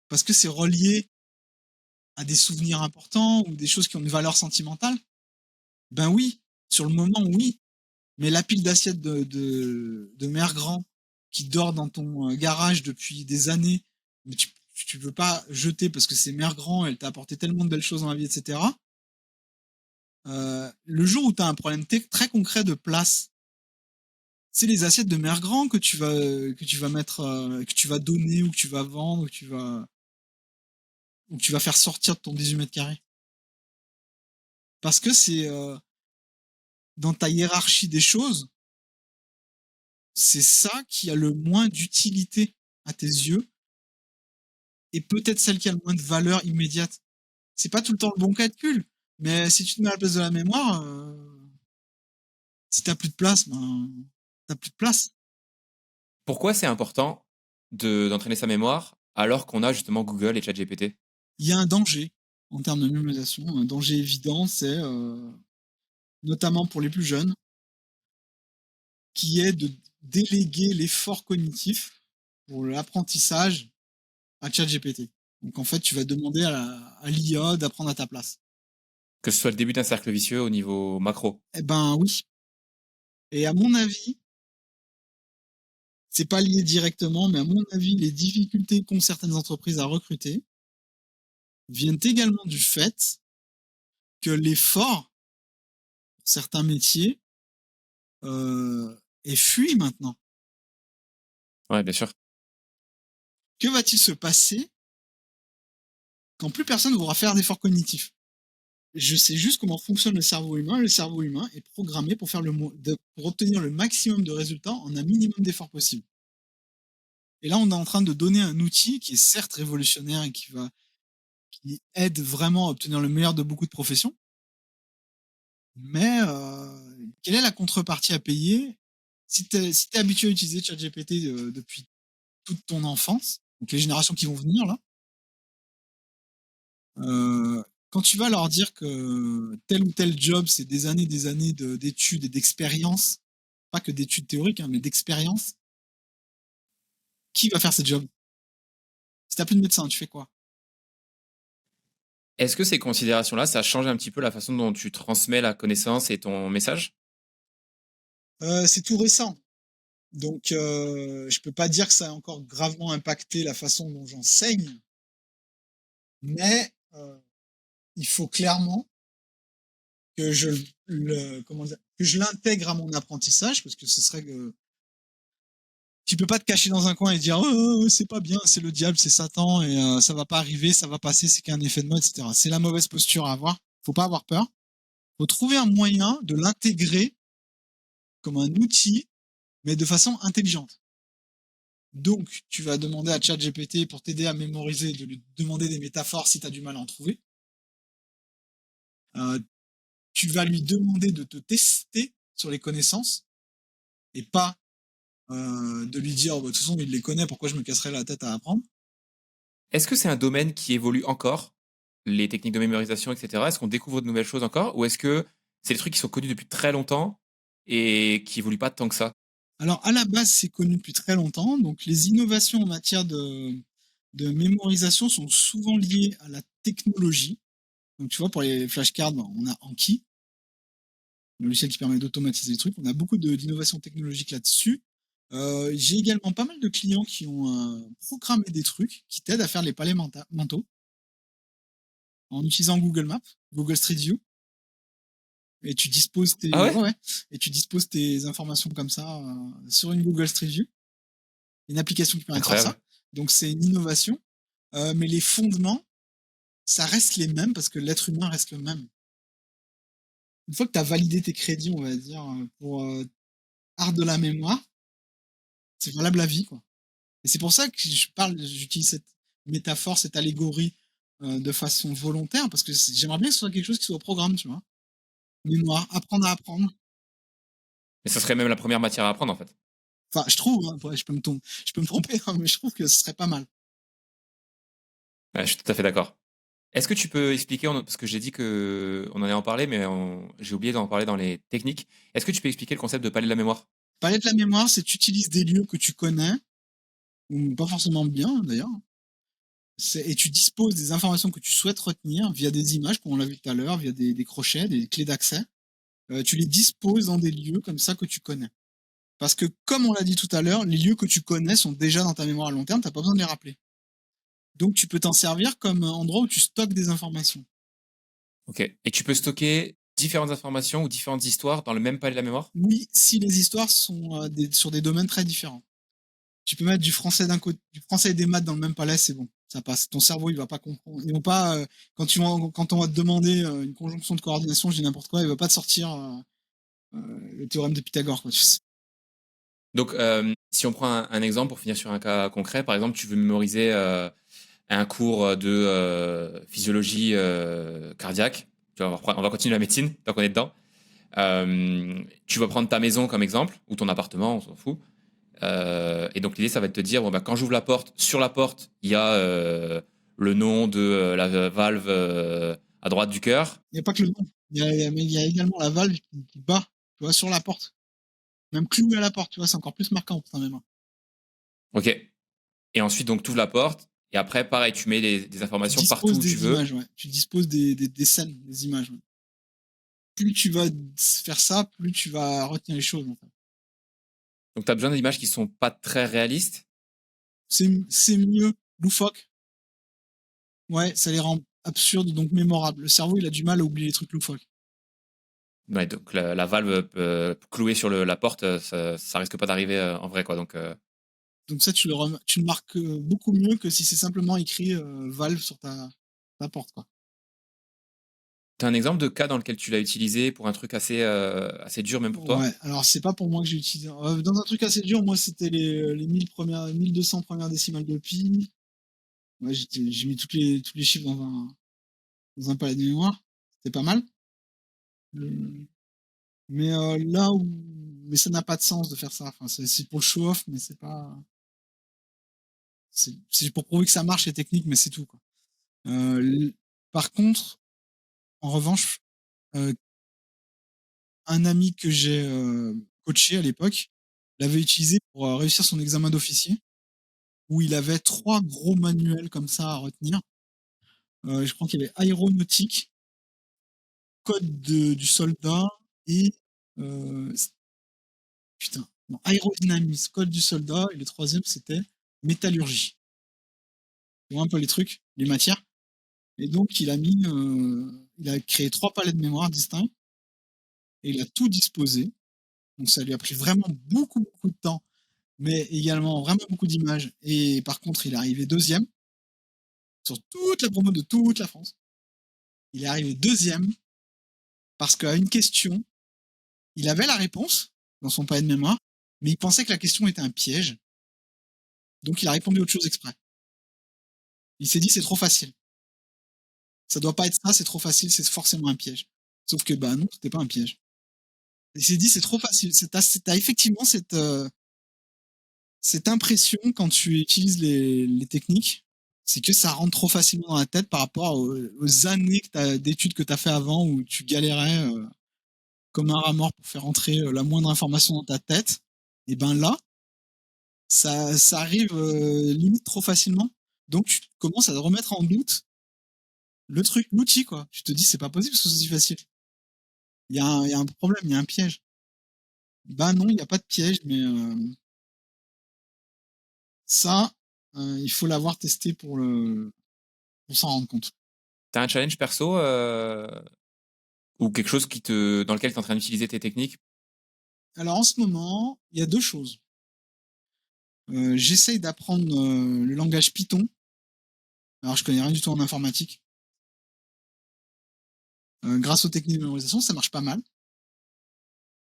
Parce que c'est relié à des souvenirs importants ou des choses qui ont une valeur sentimentale. Ben oui, sur le moment, oui. Mais la pile d'assiettes de mère grand qui dort dans ton garage depuis des années, mais tu veux pas jeter parce que c'est mère grand, elle t'a apporté tellement de belles choses dans la vie, etc. Le jour où tu as un problème très concret de place, c'est les assiettes de mère grand que tu vas mettre, que tu vas donner ou que tu vas vendre ou que tu vas faire sortir de ton 18 mètres carrés. Parce que c'est dans ta hiérarchie des choses, c'est ça qui a le moins d'utilité à tes yeux et peut-être celle qui a le moins de valeur immédiate. C'est pas tout le temps le bon calcul, mais si tu te mets à la place de la mémoire, si t'as plus de place, ben t'as plus de place. Pourquoi c'est important d'entraîner sa mémoire alors qu'on a justement Google et ChatGPT? Il y a un danger en termes de mémorisation, un danger évident, c'est notamment pour les plus jeunes, qui est de déléguer l'effort cognitif pour l'apprentissage à ChatGPT. Donc en fait, tu vas demander à l'IA d'apprendre à ta place. Que ce soit le début d'un cercle vicieux au niveau macro. Eh ben oui. Et à mon avis, c'est pas lié directement, mais à mon avis, les difficultés qu'ont certaines entreprises à recruter viennent également du fait que l'effort, pour certains métiers, est fui maintenant. Ouais, bien sûr. Que va-t-il se passer quand plus personne ne voudra faire d'efforts cognitifs? Je sais juste comment fonctionne le cerveau humain. Le cerveau humain est programmé pour pour obtenir le maximum de résultats en un minimum d'efforts possible. Et là, on est en train de donner un outil qui est certes révolutionnaire et qui aide vraiment à obtenir le meilleur de beaucoup de professions. Mais quelle est la contrepartie à payer si tu es habitué à utiliser ChatGPT depuis toute ton enfance, donc les générations qui vont venir là, quand tu vas leur dire que tel ou tel job, c'est des années d'études et d'expérience, pas que d'études théoriques, hein, mais d'expérience, qui va faire ce job? Si t'as plus de médecin, tu fais quoi? Est-ce que ces considérations-là, ça change un petit peu la façon dont tu transmets la connaissance et ton message? C'est tout récent. Donc, je peux pas dire que ça a encore gravement impacté la façon dont j'enseigne, mais il faut clairement que que je l'intègre à mon apprentissage, parce que ce serait que tu peux pas te cacher dans un coin et dire oh, c'est pas bien, c'est le diable, c'est Satan et ça va pas arriver, ça va passer, c'est qu'un effet de mode, etc. C'est la mauvaise posture à avoir. Faut pas avoir peur. Faut trouver un moyen de l'intégrer comme un outil, mais de façon intelligente. Donc, tu vas demander à ChatGPT pour t'aider à mémoriser, de lui demander des métaphores si tu as du mal à en trouver. Euh, Tu vas lui demander de te tester sur les connaissances et pas de lui dire, bah, de toute façon, il les connaît, pourquoi je me casserais la tête à apprendre. Est-ce que c'est un domaine qui évolue encore, les techniques de mémorisation, etc. Est-ce qu'on découvre de nouvelles choses encore, ou est-ce que c'est des trucs qui sont connus depuis très longtemps et qui évoluent pas tant que ça? Alors, à la base, c'est connu depuis très longtemps. Donc, les innovations en matière de mémorisation sont souvent liées à la technologie. Donc, tu vois, pour les flashcards, on a Anki, le logiciel qui permet d'automatiser les trucs. On a beaucoup d'innovations technologiques là-dessus. J'ai également pas mal de clients qui ont programmé des trucs qui t'aident à faire les palais mentaux en utilisant Google Maps, Google Street View, et tu disposes Ah ouais? et tu disposes tes informations comme ça sur une Google Street View, une application qui permet de faire Incroyable. ça. Donc c'est une innovation, mais les fondements, ça reste les mêmes parce que l'être humain reste le même. Une fois que tu as validé tes crédits, on va dire, pour art de la mémoire, c'est valable à vie, quoi. Et c'est pour ça que j'utilise cette métaphore, cette allégorie de façon volontaire, parce que j'aimerais bien que ce soit quelque chose qui soit au programme, tu vois. Mémoire, apprendre à apprendre. Mais ça serait même la première matière à apprendre, en fait. Enfin, je trouve, hein, je je peux me tromper, hein, mais je trouve que ce serait pas mal. Ouais, je suis tout à fait d'accord. Est-ce que tu peux expliquer, parce que j'ai dit que on en allait en parler, mais j'ai oublié d'en parler dans les techniques. Est-ce que tu peux expliquer le concept de palais de la mémoire? Parler de la mémoire, c'est que tu utilises des lieux que tu connais, ou pas forcément bien d'ailleurs, et tu disposes des informations que tu souhaites retenir via des images, comme on l'a vu tout à l'heure, via des crochets, des clés d'accès. Tu les disposes dans des lieux comme ça que tu connais. Parce que, comme on l'a dit tout à l'heure, les lieux que tu connais sont déjà dans ta mémoire à long terme, tu n'as pas besoin de les rappeler. Donc, tu peux t'en servir comme un endroit où tu stockes des informations. Ok. Et tu peux stocker différentes informations ou différentes histoires dans le même palais de la mémoire? Oui, si les histoires sont sur des domaines très différents. Tu peux mettre du français d'un côté, du français et des maths dans le même palais, c'est bon, ça passe. Ton cerveau, il va pas comprendre. Ils vont pas, quand on va te demander une conjonction de coordination, je dis n'importe quoi, il va pas te sortir le théorème de Pythagore, quoi. Donc, si on prend un exemple pour finir sur un cas concret, par exemple, tu veux mémoriser un cours de physiologie cardiaque. Tu vois, on va continuer la médecine tant qu'on est dedans. Tu vas prendre ta maison comme exemple, ou ton appartement, on s'en fout. Et donc l'idée, ça va être de te dire, bon, bah, quand j'ouvre la porte, sur la porte, il y a le nom de la valve à droite du cœur. Il n'y a pas que le nom. Il y a également la valve qui bat, tu vois, sur la porte. Même cloué à la porte, tu vois, c'est encore plus marquant pour ta mémoire. Ok. Et ensuite, donc, tu ouvres la porte. Et après, pareil, tu mets des Tu informations partout disposes où tu des veux. images, ouais. Tu disposes des scènes, des images. Ouais. Plus tu vas faire ça, plus tu vas retenir les choses. En fait. Donc, tu as besoin d'images qui sont pas très réalistes. C'est mieux, loufoque. Ouais, ça les rend absurdes, donc mémorables. Le cerveau, il a du mal à oublier les trucs loufoques. Ouais, donc la valve clouée sur la porte, ça risque pas d'arriver en vrai, quoi. Donc, Donc ça, tu le marques beaucoup mieux que si c'est simplement écrit valve sur ta porte, quoi. t'as un exemple de cas dans lequel tu l'as utilisé pour un truc assez dur, même pour toi? Ouais, alors c'est pas pour moi que j'ai utilisé. Dans un truc assez dur, moi, c'était les 1200 premières décimales de pi. Ouais, j'ai mis tous les chiffres dans un palais de mémoire. C'était pas mal. Euh, Mais là où, mais ça n'a pas de sens de faire ça. Enfin, c'est pour le show-off, mais c'est pas. C'est pour prouver que ça marche les techniques, mais c'est tout, quoi. Par contre, en revanche, euh, un ami que j'ai coaché à l'époque l'avait utilisé pour réussir son examen d'officier, où il avait 3 gros manuels comme ça à retenir. Je crois qu'il y avait aéronautique, code du soldat et euh, putain, non, aérodynamisme, code du soldat, et le troisième c'était métallurgie. Tu vois un peu les trucs, les matières. Et donc il a créé 3 palettes de mémoire distincts et il a tout disposé. Donc ça lui a pris vraiment beaucoup, beaucoup de temps, mais également vraiment beaucoup d'images. Et par contre, il est arrivé deuxième sur toute la promo de toute la France. Il est arrivé deuxième parce qu'à une question, il avait la réponse dans son palais de mémoire, mais il pensait que la question était un piège. Donc, il a répondu autre chose exprès. Il s'est dit, c'est trop facile. Ça doit pas être ça, c'est trop facile, c'est forcément un piège. Sauf que, bah non, c'était pas un piège. Il s'est dit, c'est trop facile. T'as effectivement cette impression quand tu utilises les techniques, c'est que ça rentre trop facilement dans la tête par rapport aux années d'études que tu as fait avant où tu galérais comme un rat mort pour faire entrer la moindre information dans ta tête. Et ben là, ça arrive limite trop facilement. Donc tu commences à remettre en doute le truc, l'outil, quoi. Tu te dis, c'est pas possible que ce soit si facile. Il y a un problème, il y a un piège. Ben non, il n'y a pas de piège, mais ça, il faut l'avoir testé pour s'en rendre compte. T'as un challenge perso ou quelque chose dans lequel tu es en train d'utiliser tes techniques? Alors en ce moment, il y a deux choses. J'essaye d'apprendre le langage Python. Alors je connais rien du tout en informatique. Grâce aux techniques de mémorisation, ça marche pas mal.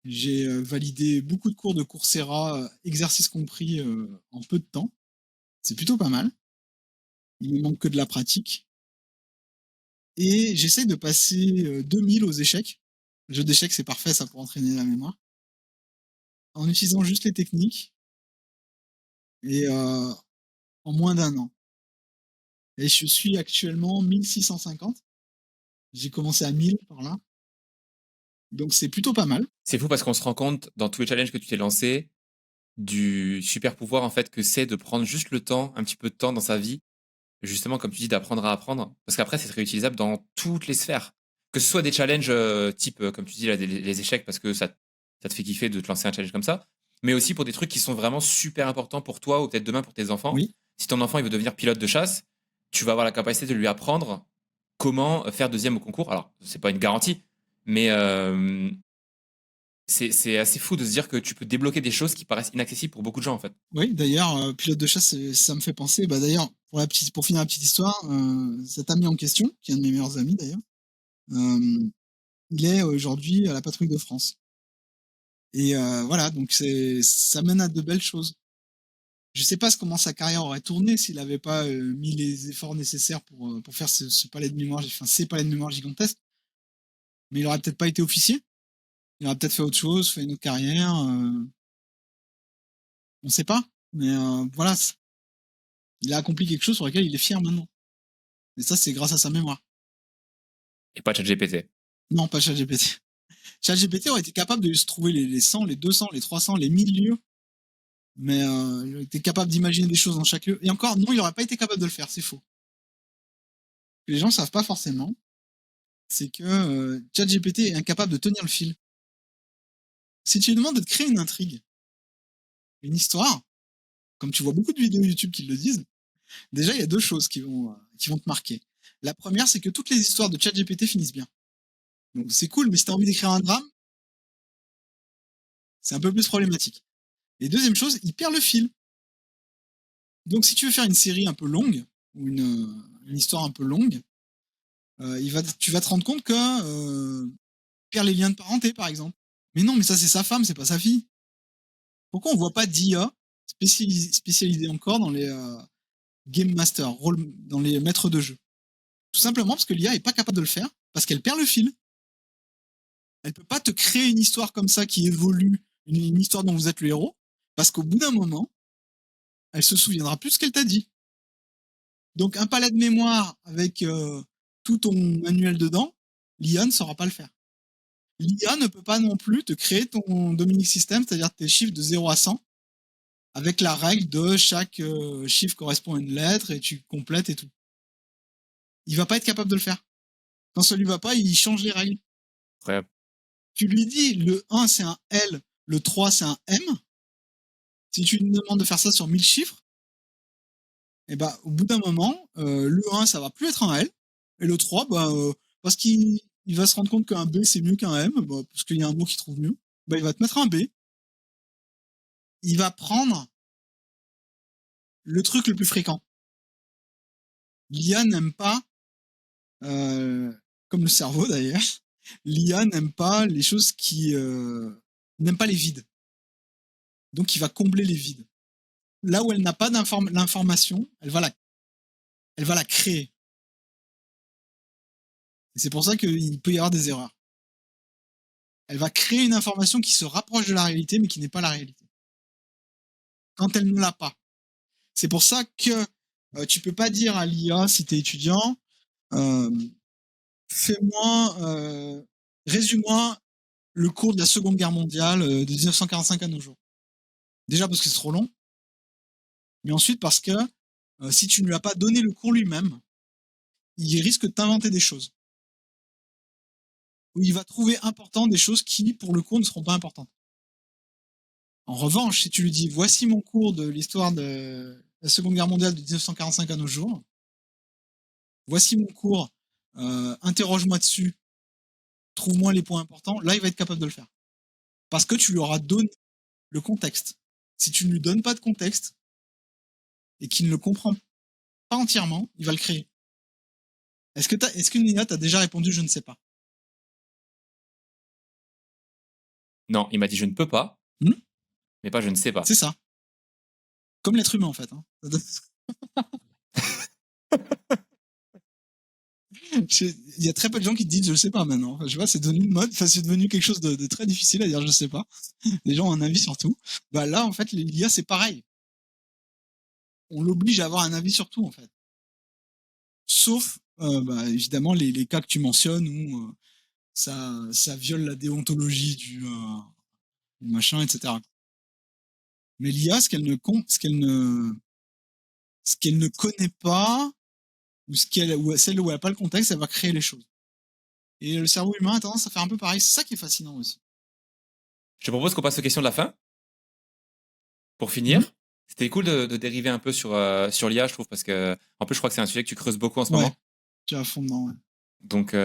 J'ai validé beaucoup de cours de Coursera, exercices compris, en peu de temps. C'est plutôt pas mal. Il me manque que de la pratique. Et j'essaye de passer 2000 aux échecs. Le jeu d'échecs, c'est parfait, ça, pour entraîner la mémoire. En utilisant juste les techniques et en moins d'un an. Et je suis actuellement 1650. J'ai commencé à 1000 par là. Donc c'est plutôt pas mal. C'est fou parce qu'on se rend compte dans tous les challenges que tu t'es lancé du super pouvoir en fait que c'est de prendre juste le temps, un petit peu de temps dans sa vie, justement comme tu dis d'apprendre à apprendre, parce qu'après c'est réutilisable dans toutes les sphères. Que ce soit des challenges type comme tu dis là, les échecs parce que ça te fait kiffer de te lancer un challenge comme ça, mais aussi pour des trucs qui sont vraiment super importants pour toi ou peut-être demain pour tes enfants. Oui. Si ton enfant il veut devenir pilote de chasse, tu vas avoir la capacité de lui apprendre comment faire deuxième au concours. Alors c'est pas une garantie, mais c'est assez fou de se dire que tu peux débloquer des choses qui paraissent inaccessibles pour beaucoup de gens en fait. Oui, d'ailleurs, pilote de chasse, ça me fait penser. Bah d'ailleurs, pour finir la petite histoire, cet ami en question, qui est un de mes meilleurs amis d'ailleurs, il est aujourd'hui à la patrouille de France. Et voilà, donc ça mène à de belles choses. Je sais pas comment sa carrière aurait tourné s'il n'avait pas mis les efforts nécessaires pour faire ce palais de mémoire, enfin ces palais de mémoire gigantesques. Mais il aurait peut-être pas été officier. Il aurait peut-être fait autre chose, fait une autre carrière. On sait pas. Mais voilà, il a accompli quelque chose sur lequel il est fier maintenant. Et ça, c'est grâce à sa mémoire. Et pas ChatGPT. Non, pas ChatGPT. ChatGPT aurait été capable de se trouver les 100, les 200, les 300, les 1000 lieux. Mais il aurait été capable d'imaginer des choses dans chaque lieu. Et encore, non, il n'aurait pas été capable de le faire, c'est faux. Ce que les gens ne savent pas forcément, c'est que ChatGPT est incapable de tenir le fil. Si tu lui demandes de te créer une intrigue, une histoire, comme tu vois beaucoup de vidéos YouTube qui le disent, déjà, il y a deux choses qui vont te marquer. La première, c'est que toutes les histoires de ChatGPT finissent bien. Donc c'est cool, mais si tu as envie d'écrire un drame, c'est un peu plus problématique. Et deuxième chose, il perd le fil. Donc si tu veux faire une série un peu longue, ou une histoire un peu longue, tu vas te rendre compte que perd les liens de parenté, par exemple. Mais non, mais ça c'est sa femme, c'est pas sa fille. Pourquoi on voit pas d'IA spécialisée encore dans les game masters, dans les maîtres de jeu? Tout simplement parce que l'IA est pas capable de le faire, parce qu'elle perd le fil. Elle peut pas te créer une histoire comme ça qui évolue, une histoire dont vous êtes le héros, parce qu'au bout d'un moment, elle se souviendra plus de ce qu'elle t'a dit. Donc un palais de mémoire avec tout ton manuel dedans, l'IA ne saura pas le faire. L'IA ne peut pas non plus te créer ton Dominic System, c'est-à-dire tes chiffres de 0 à 100, avec la règle de chaque chiffre correspond à une lettre et tu complètes et tout. Il va pas être capable de le faire. Quand ça lui va pas, il change les règles. Incroyable. Tu lui dis le 1 c'est un L, le 3 c'est un M. Si tu lui demandes de faire ça sur 1000 chiffres, et ben au bout d'un moment, le 1 ça va plus être un L, et le 3, parce qu'il va se rendre compte qu'un B c'est mieux qu'un M, parce qu'il y a un mot qu'il trouve mieux, il va te mettre un B. Il va prendre le truc le plus fréquent. L'IA n'aime pas, comme le cerveau d'ailleurs, l'IA n'aime pas les choses qui n'aime pas les vides. Donc il va combler les vides. là où elle n'a pas l'information, elle va la créer. Et c'est pour ça qu'il peut y avoir des erreurs. Elle va créer une information qui se rapproche de la réalité, mais qui n'est pas la réalité. Quand elle ne l'a pas. C'est pour ça que tu peux pas dire à l'IA, si tu es étudiant, résume-moi le cours de la Seconde Guerre mondiale de 1945 à nos jours. Déjà parce que c'est trop long, mais ensuite parce que si tu ne lui as pas donné le cours lui-même, il risque de t'inventer des choses. Ou il va trouver important des choses qui, pour le cours, ne seront pas importantes. En revanche, si tu lui dis, voici mon cours de l'histoire de la Seconde Guerre mondiale de 1945 à nos jours, voici mon cours, interroge-moi dessus, trouve-moi les points importants, là, il va être capable de le faire. Parce que tu lui auras donné le contexte. Si tu ne lui donnes pas de contexte et qu'il ne le comprend pas entièrement, il va le créer. Est-ce qu'une IA t'a déjà répondu je ne sais pas? Non, il m'a dit je ne peux pas, mais pas je ne sais pas. C'est ça. Comme l'être humain en fait. Hein. Il y a très peu de gens qui te disent je ne sais pas maintenant. Enfin, je vois, c'est devenu une mode, enfin, c'est devenu quelque chose de très difficile à dire je ne sais pas. Les gens ont un avis sur tout. Bah là, en fait, l'IA, c'est pareil. On l'oblige à avoir un avis sur tout, en fait. Sauf, évidemment, les cas que tu mentionnes où ça viole la déontologie du machin, etc. Mais l'IA, ce qu'elle ne connaît pas, ou celle où elle n'a pas le contexte, elle va créer les choses. Et le cerveau humain a tendance à faire un peu pareil. C'est ça qui est fascinant aussi. Je te propose qu'on passe aux questions de la fin. Pour finir, c'était cool de dériver un peu sur l'IA, je trouve, parce que, en plus, je crois que c'est un sujet que tu creuses beaucoup en ce moment. Tu es à fond dedans, ouais. Donc,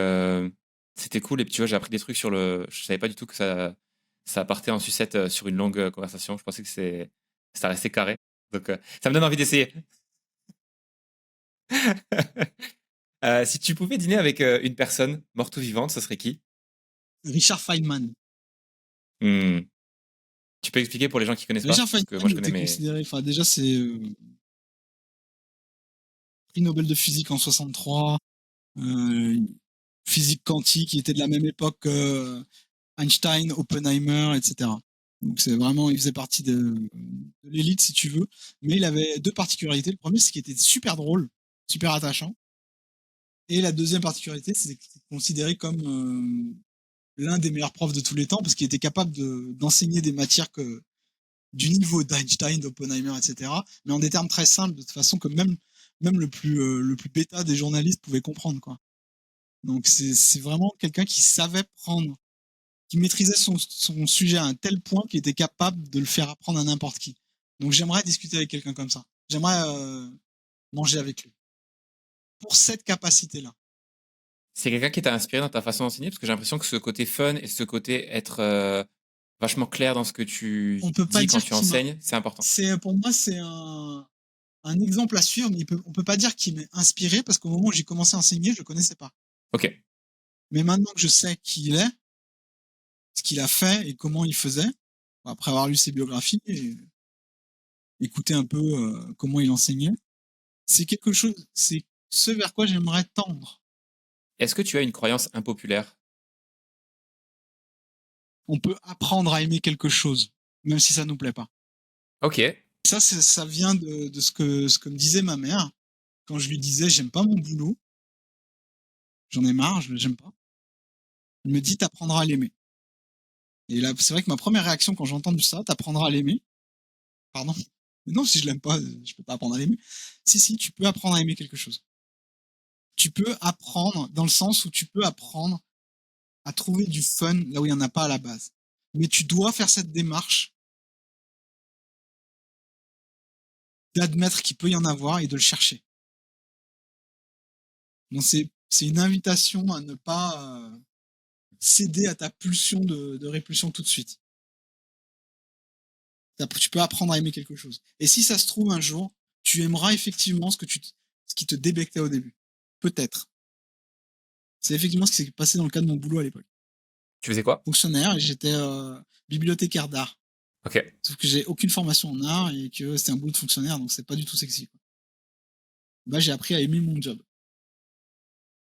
c'était cool. Et puis, tu vois, j'ai appris des trucs je savais pas du tout que ça partait en sucette sur une longue conversation. Je pensais que ça restait carré. Donc, ça me donne envie d'essayer. Si tu pouvais dîner avec une personne, morte ou vivante, ce serait qui? Richard Feynman. Tu peux expliquer pour les gens qui connaissent pas? Richard Parce que moi, je Feynman connais, était considéré, enfin déjà c'est prix Nobel de physique en 63, physique quantique, il était de la même époque que Einstein, Oppenheimer, etc. Donc c'est vraiment, il faisait partie de l'élite si tu veux, mais il avait deux particularités. Le premier, c'est qu'il était super drôle, super attachant, et la deuxième particularité, c'est qu'il était considéré comme l'un des meilleurs profs de tous les temps parce qu'il était capable d'enseigner des matières du niveau d'Einstein, d'Oppenheimer, etc. Mais en des termes très simples, de toute façon que même le plus bêta des journalistes pouvait comprendre, quoi. Donc c'est vraiment quelqu'un qui savait prendre, qui maîtrisait son sujet à un tel point qu'il était capable de le faire apprendre à n'importe qui. Donc j'aimerais discuter avec quelqu'un comme ça. J'aimerais manger avec lui. Pour cette capacité-là. c'est quelqu'un qui t'a inspiré dans ta façon d'enseigner? Parce que j'ai l'impression que ce côté fun et ce côté être vachement clair dans ce que tu On peut pas dis quand dire tu qu'il m'a. enseignes, c'est important. Pour moi, c'est un exemple à suivre, mais on peut pas dire qu'il m'est inspiré parce qu'au moment où j'ai commencé à enseigner, je le connaissais pas. Ok. Mais maintenant que je sais qui il est, ce qu'il a fait et comment il faisait, après avoir lu ses biographies et écouté un peu comment il enseignait, c'est quelque chose, c'est ce vers quoi j'aimerais tendre. Est-ce que tu as une croyance impopulaire? On peut apprendre à aimer quelque chose, même si ça nous plaît pas. Ok. Ça vient de ce que me disait ma mère quand je lui disais j'aime pas mon boulot, j'en ai marre, j'aime pas. Elle me dit t'apprendras à l'aimer. Et là, c'est vrai que ma première réaction quand j'ai entendu ça, t'apprendras à l'aimer. Pardon. Mais non, si je l'aime pas, je peux pas apprendre à l'aimer. Si, tu peux apprendre à aimer quelque chose. Tu peux apprendre dans le sens où tu peux apprendre à trouver du fun là où il n'y en a pas à la base. Mais tu dois faire cette démarche d'admettre qu'il peut y en avoir et de le chercher. Donc c'est une invitation à ne pas céder à ta pulsion de répulsion tout de suite. Tu peux apprendre à aimer quelque chose. Et si ça se trouve un jour, tu aimeras effectivement ce qui te débectait au début. Peut-être. C'est effectivement ce qui s'est passé dans le cas de mon boulot à l'époque. Tu faisais quoi? Fonctionnaire et j'étais bibliothécaire d'art. Ok. Sauf que j'ai aucune formation en art et que c'était un boulot de fonctionnaire, donc c'est pas du tout sexy, quoi. Bah, j'ai appris à aimer mon job.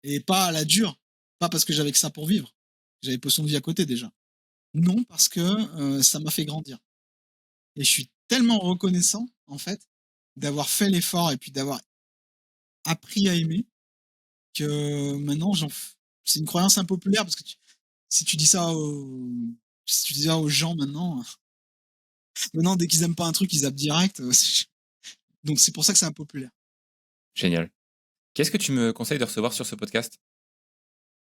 Et pas à la dure, pas parce que j'avais que ça pour vivre. J'avais Potion de vie à côté déjà. Non, parce que ça m'a fait grandir. Et je suis tellement reconnaissant, en fait, d'avoir fait l'effort et puis d'avoir appris à aimer que maintenant, c'est une croyance impopulaire parce que si tu dis ça si tu dis ça aux gens maintenant, maintenant, dès qu'ils aiment pas un truc, ils zappent direct. Donc c'est pour ça que c'est impopulaire. Génial. Qu'est-ce que tu me conseilles de recevoir sur ce podcast?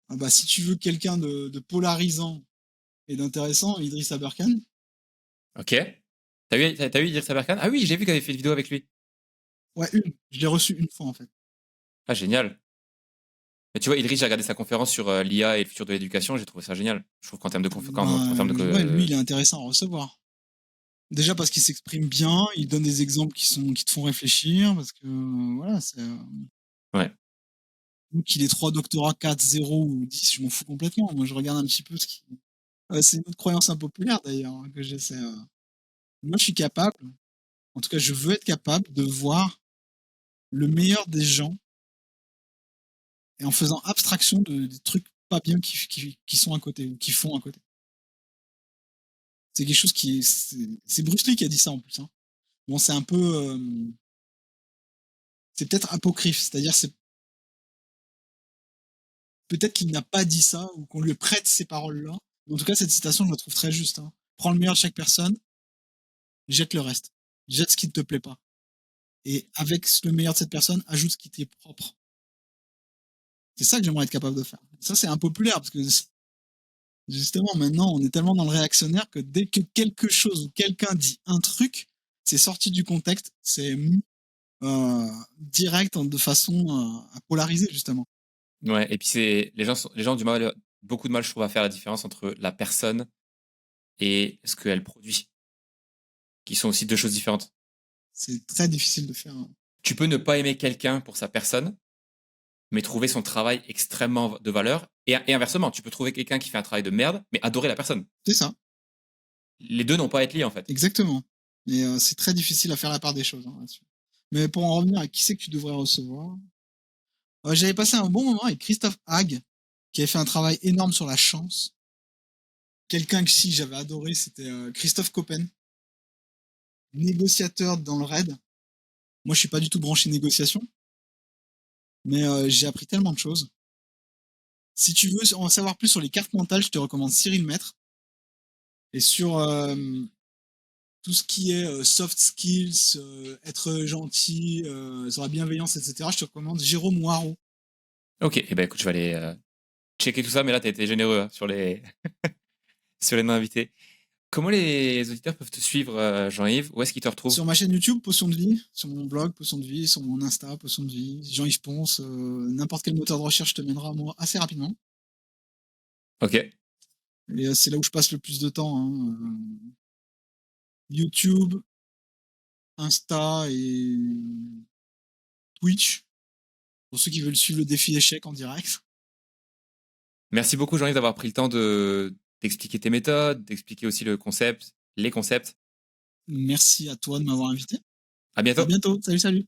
Ah bah, si tu veux quelqu'un de polarisant et d'intéressant, Idriss Aberkan. Ok. T'as eu Idriss Aberkan? Ah oui, j'ai vu qu'il avait fait une vidéo avec lui. Ouais, une. Je l'ai reçu une fois en fait. Ah, génial. Mais tu vois, Idriss, j'ai regardé sa conférence sur l'IA et le futur de l'éducation, j'ai trouvé ça génial. Je trouve qu'en termes de en termes de Ouais, lui, il est intéressant à recevoir. Déjà parce qu'il s'exprime bien, il donne des exemples qui te font réfléchir, parce que voilà, c'est. ouais. Qu'il ait 3 doctorats, 4, 0 ou 10, je m'en fous complètement. Moi, je regarde un petit peu ce qui. C'est une autre croyance impopulaire d'ailleurs que j'essaie. Moi, je suis capable, en tout cas, je veux être capable de voir le meilleur des gens et en faisant abstraction des trucs pas bien qui sont à côté ou qui font à côté. C'est quelque chose qui. C'est Bruce Lee qui a dit ça en plus. Hein. Bon, c'est un peu. C'est peut-être apocryphe, c'est-à-dire c'est peut-être qu'il n'a pas dit ça ou qu'on lui prête ces paroles-là. En tout cas, cette citation, je la trouve très juste. Hein. Prends le meilleur de chaque personne, jette le reste. Jette ce qui ne te plaît pas. Et avec le meilleur de cette personne, ajoute ce qui t'est propre. C'est ça que j'aimerais être capable de faire. Ça, c'est impopulaire parce que justement, maintenant, on est tellement dans le réactionnaire que dès que quelque chose ou quelqu'un dit un truc, c'est sorti du contexte, c'est direct de façon à polariser, justement. Ouais, et puis les gens ont beaucoup de mal, je trouve, à faire la différence entre la personne et ce qu'elle produit, qui sont aussi deux choses différentes. C'est très difficile de faire. Tu peux ne pas aimer quelqu'un pour sa personne, mais trouver son travail extrêmement de valeur. Et inversement, tu peux trouver quelqu'un qui fait un travail de merde, mais adorer la personne. C'est ça. Les deux n'ont pas à être liés, en fait. Exactement. Et c'est très difficile à faire la part des choses hein, là-dessus. Mais pour en revenir à qui c'est que tu devrais recevoir, j'avais passé un bon moment avec Christophe Hague, qui avait fait un travail énorme sur la chance. Quelqu'un que si j'avais adoré, c'était Christophe Coppen, négociateur dans le RAID. Moi, je suis pas du tout branché négociation, mais j'ai appris tellement de choses. Si tu veux en savoir plus sur les cartes mentales, je te recommande Cyril Maître. Et sur tout ce qui est soft skills, être gentil, sur la bienveillance, etc., je te recommande Jérôme Moirot. Ok, et ben écoute, je vais aller checker tout ça, mais là, t'as été généreux hein, sur sur les noms invités. Comment les auditeurs peuvent te suivre, Jean-Yves? Où est-ce qu'ils te retrouvent? Sur ma chaîne YouTube, Potion de vie, sur mon blog, Potion de vie, sur mon Insta, Potion de vie, Jean-Yves Ponce, n'importe quel moteur de recherche te mènera à moi assez rapidement. Ok. Et c'est là où je passe le plus de temps. Hein. YouTube, Insta et Twitch, pour ceux qui veulent suivre le défi échec en direct. Merci beaucoup, Jean-Yves, d'avoir pris le temps d'expliquer tes méthodes, d'expliquer aussi les concepts. Merci à toi de m'avoir invité. À À bientôt. bientôt. Salut, salut.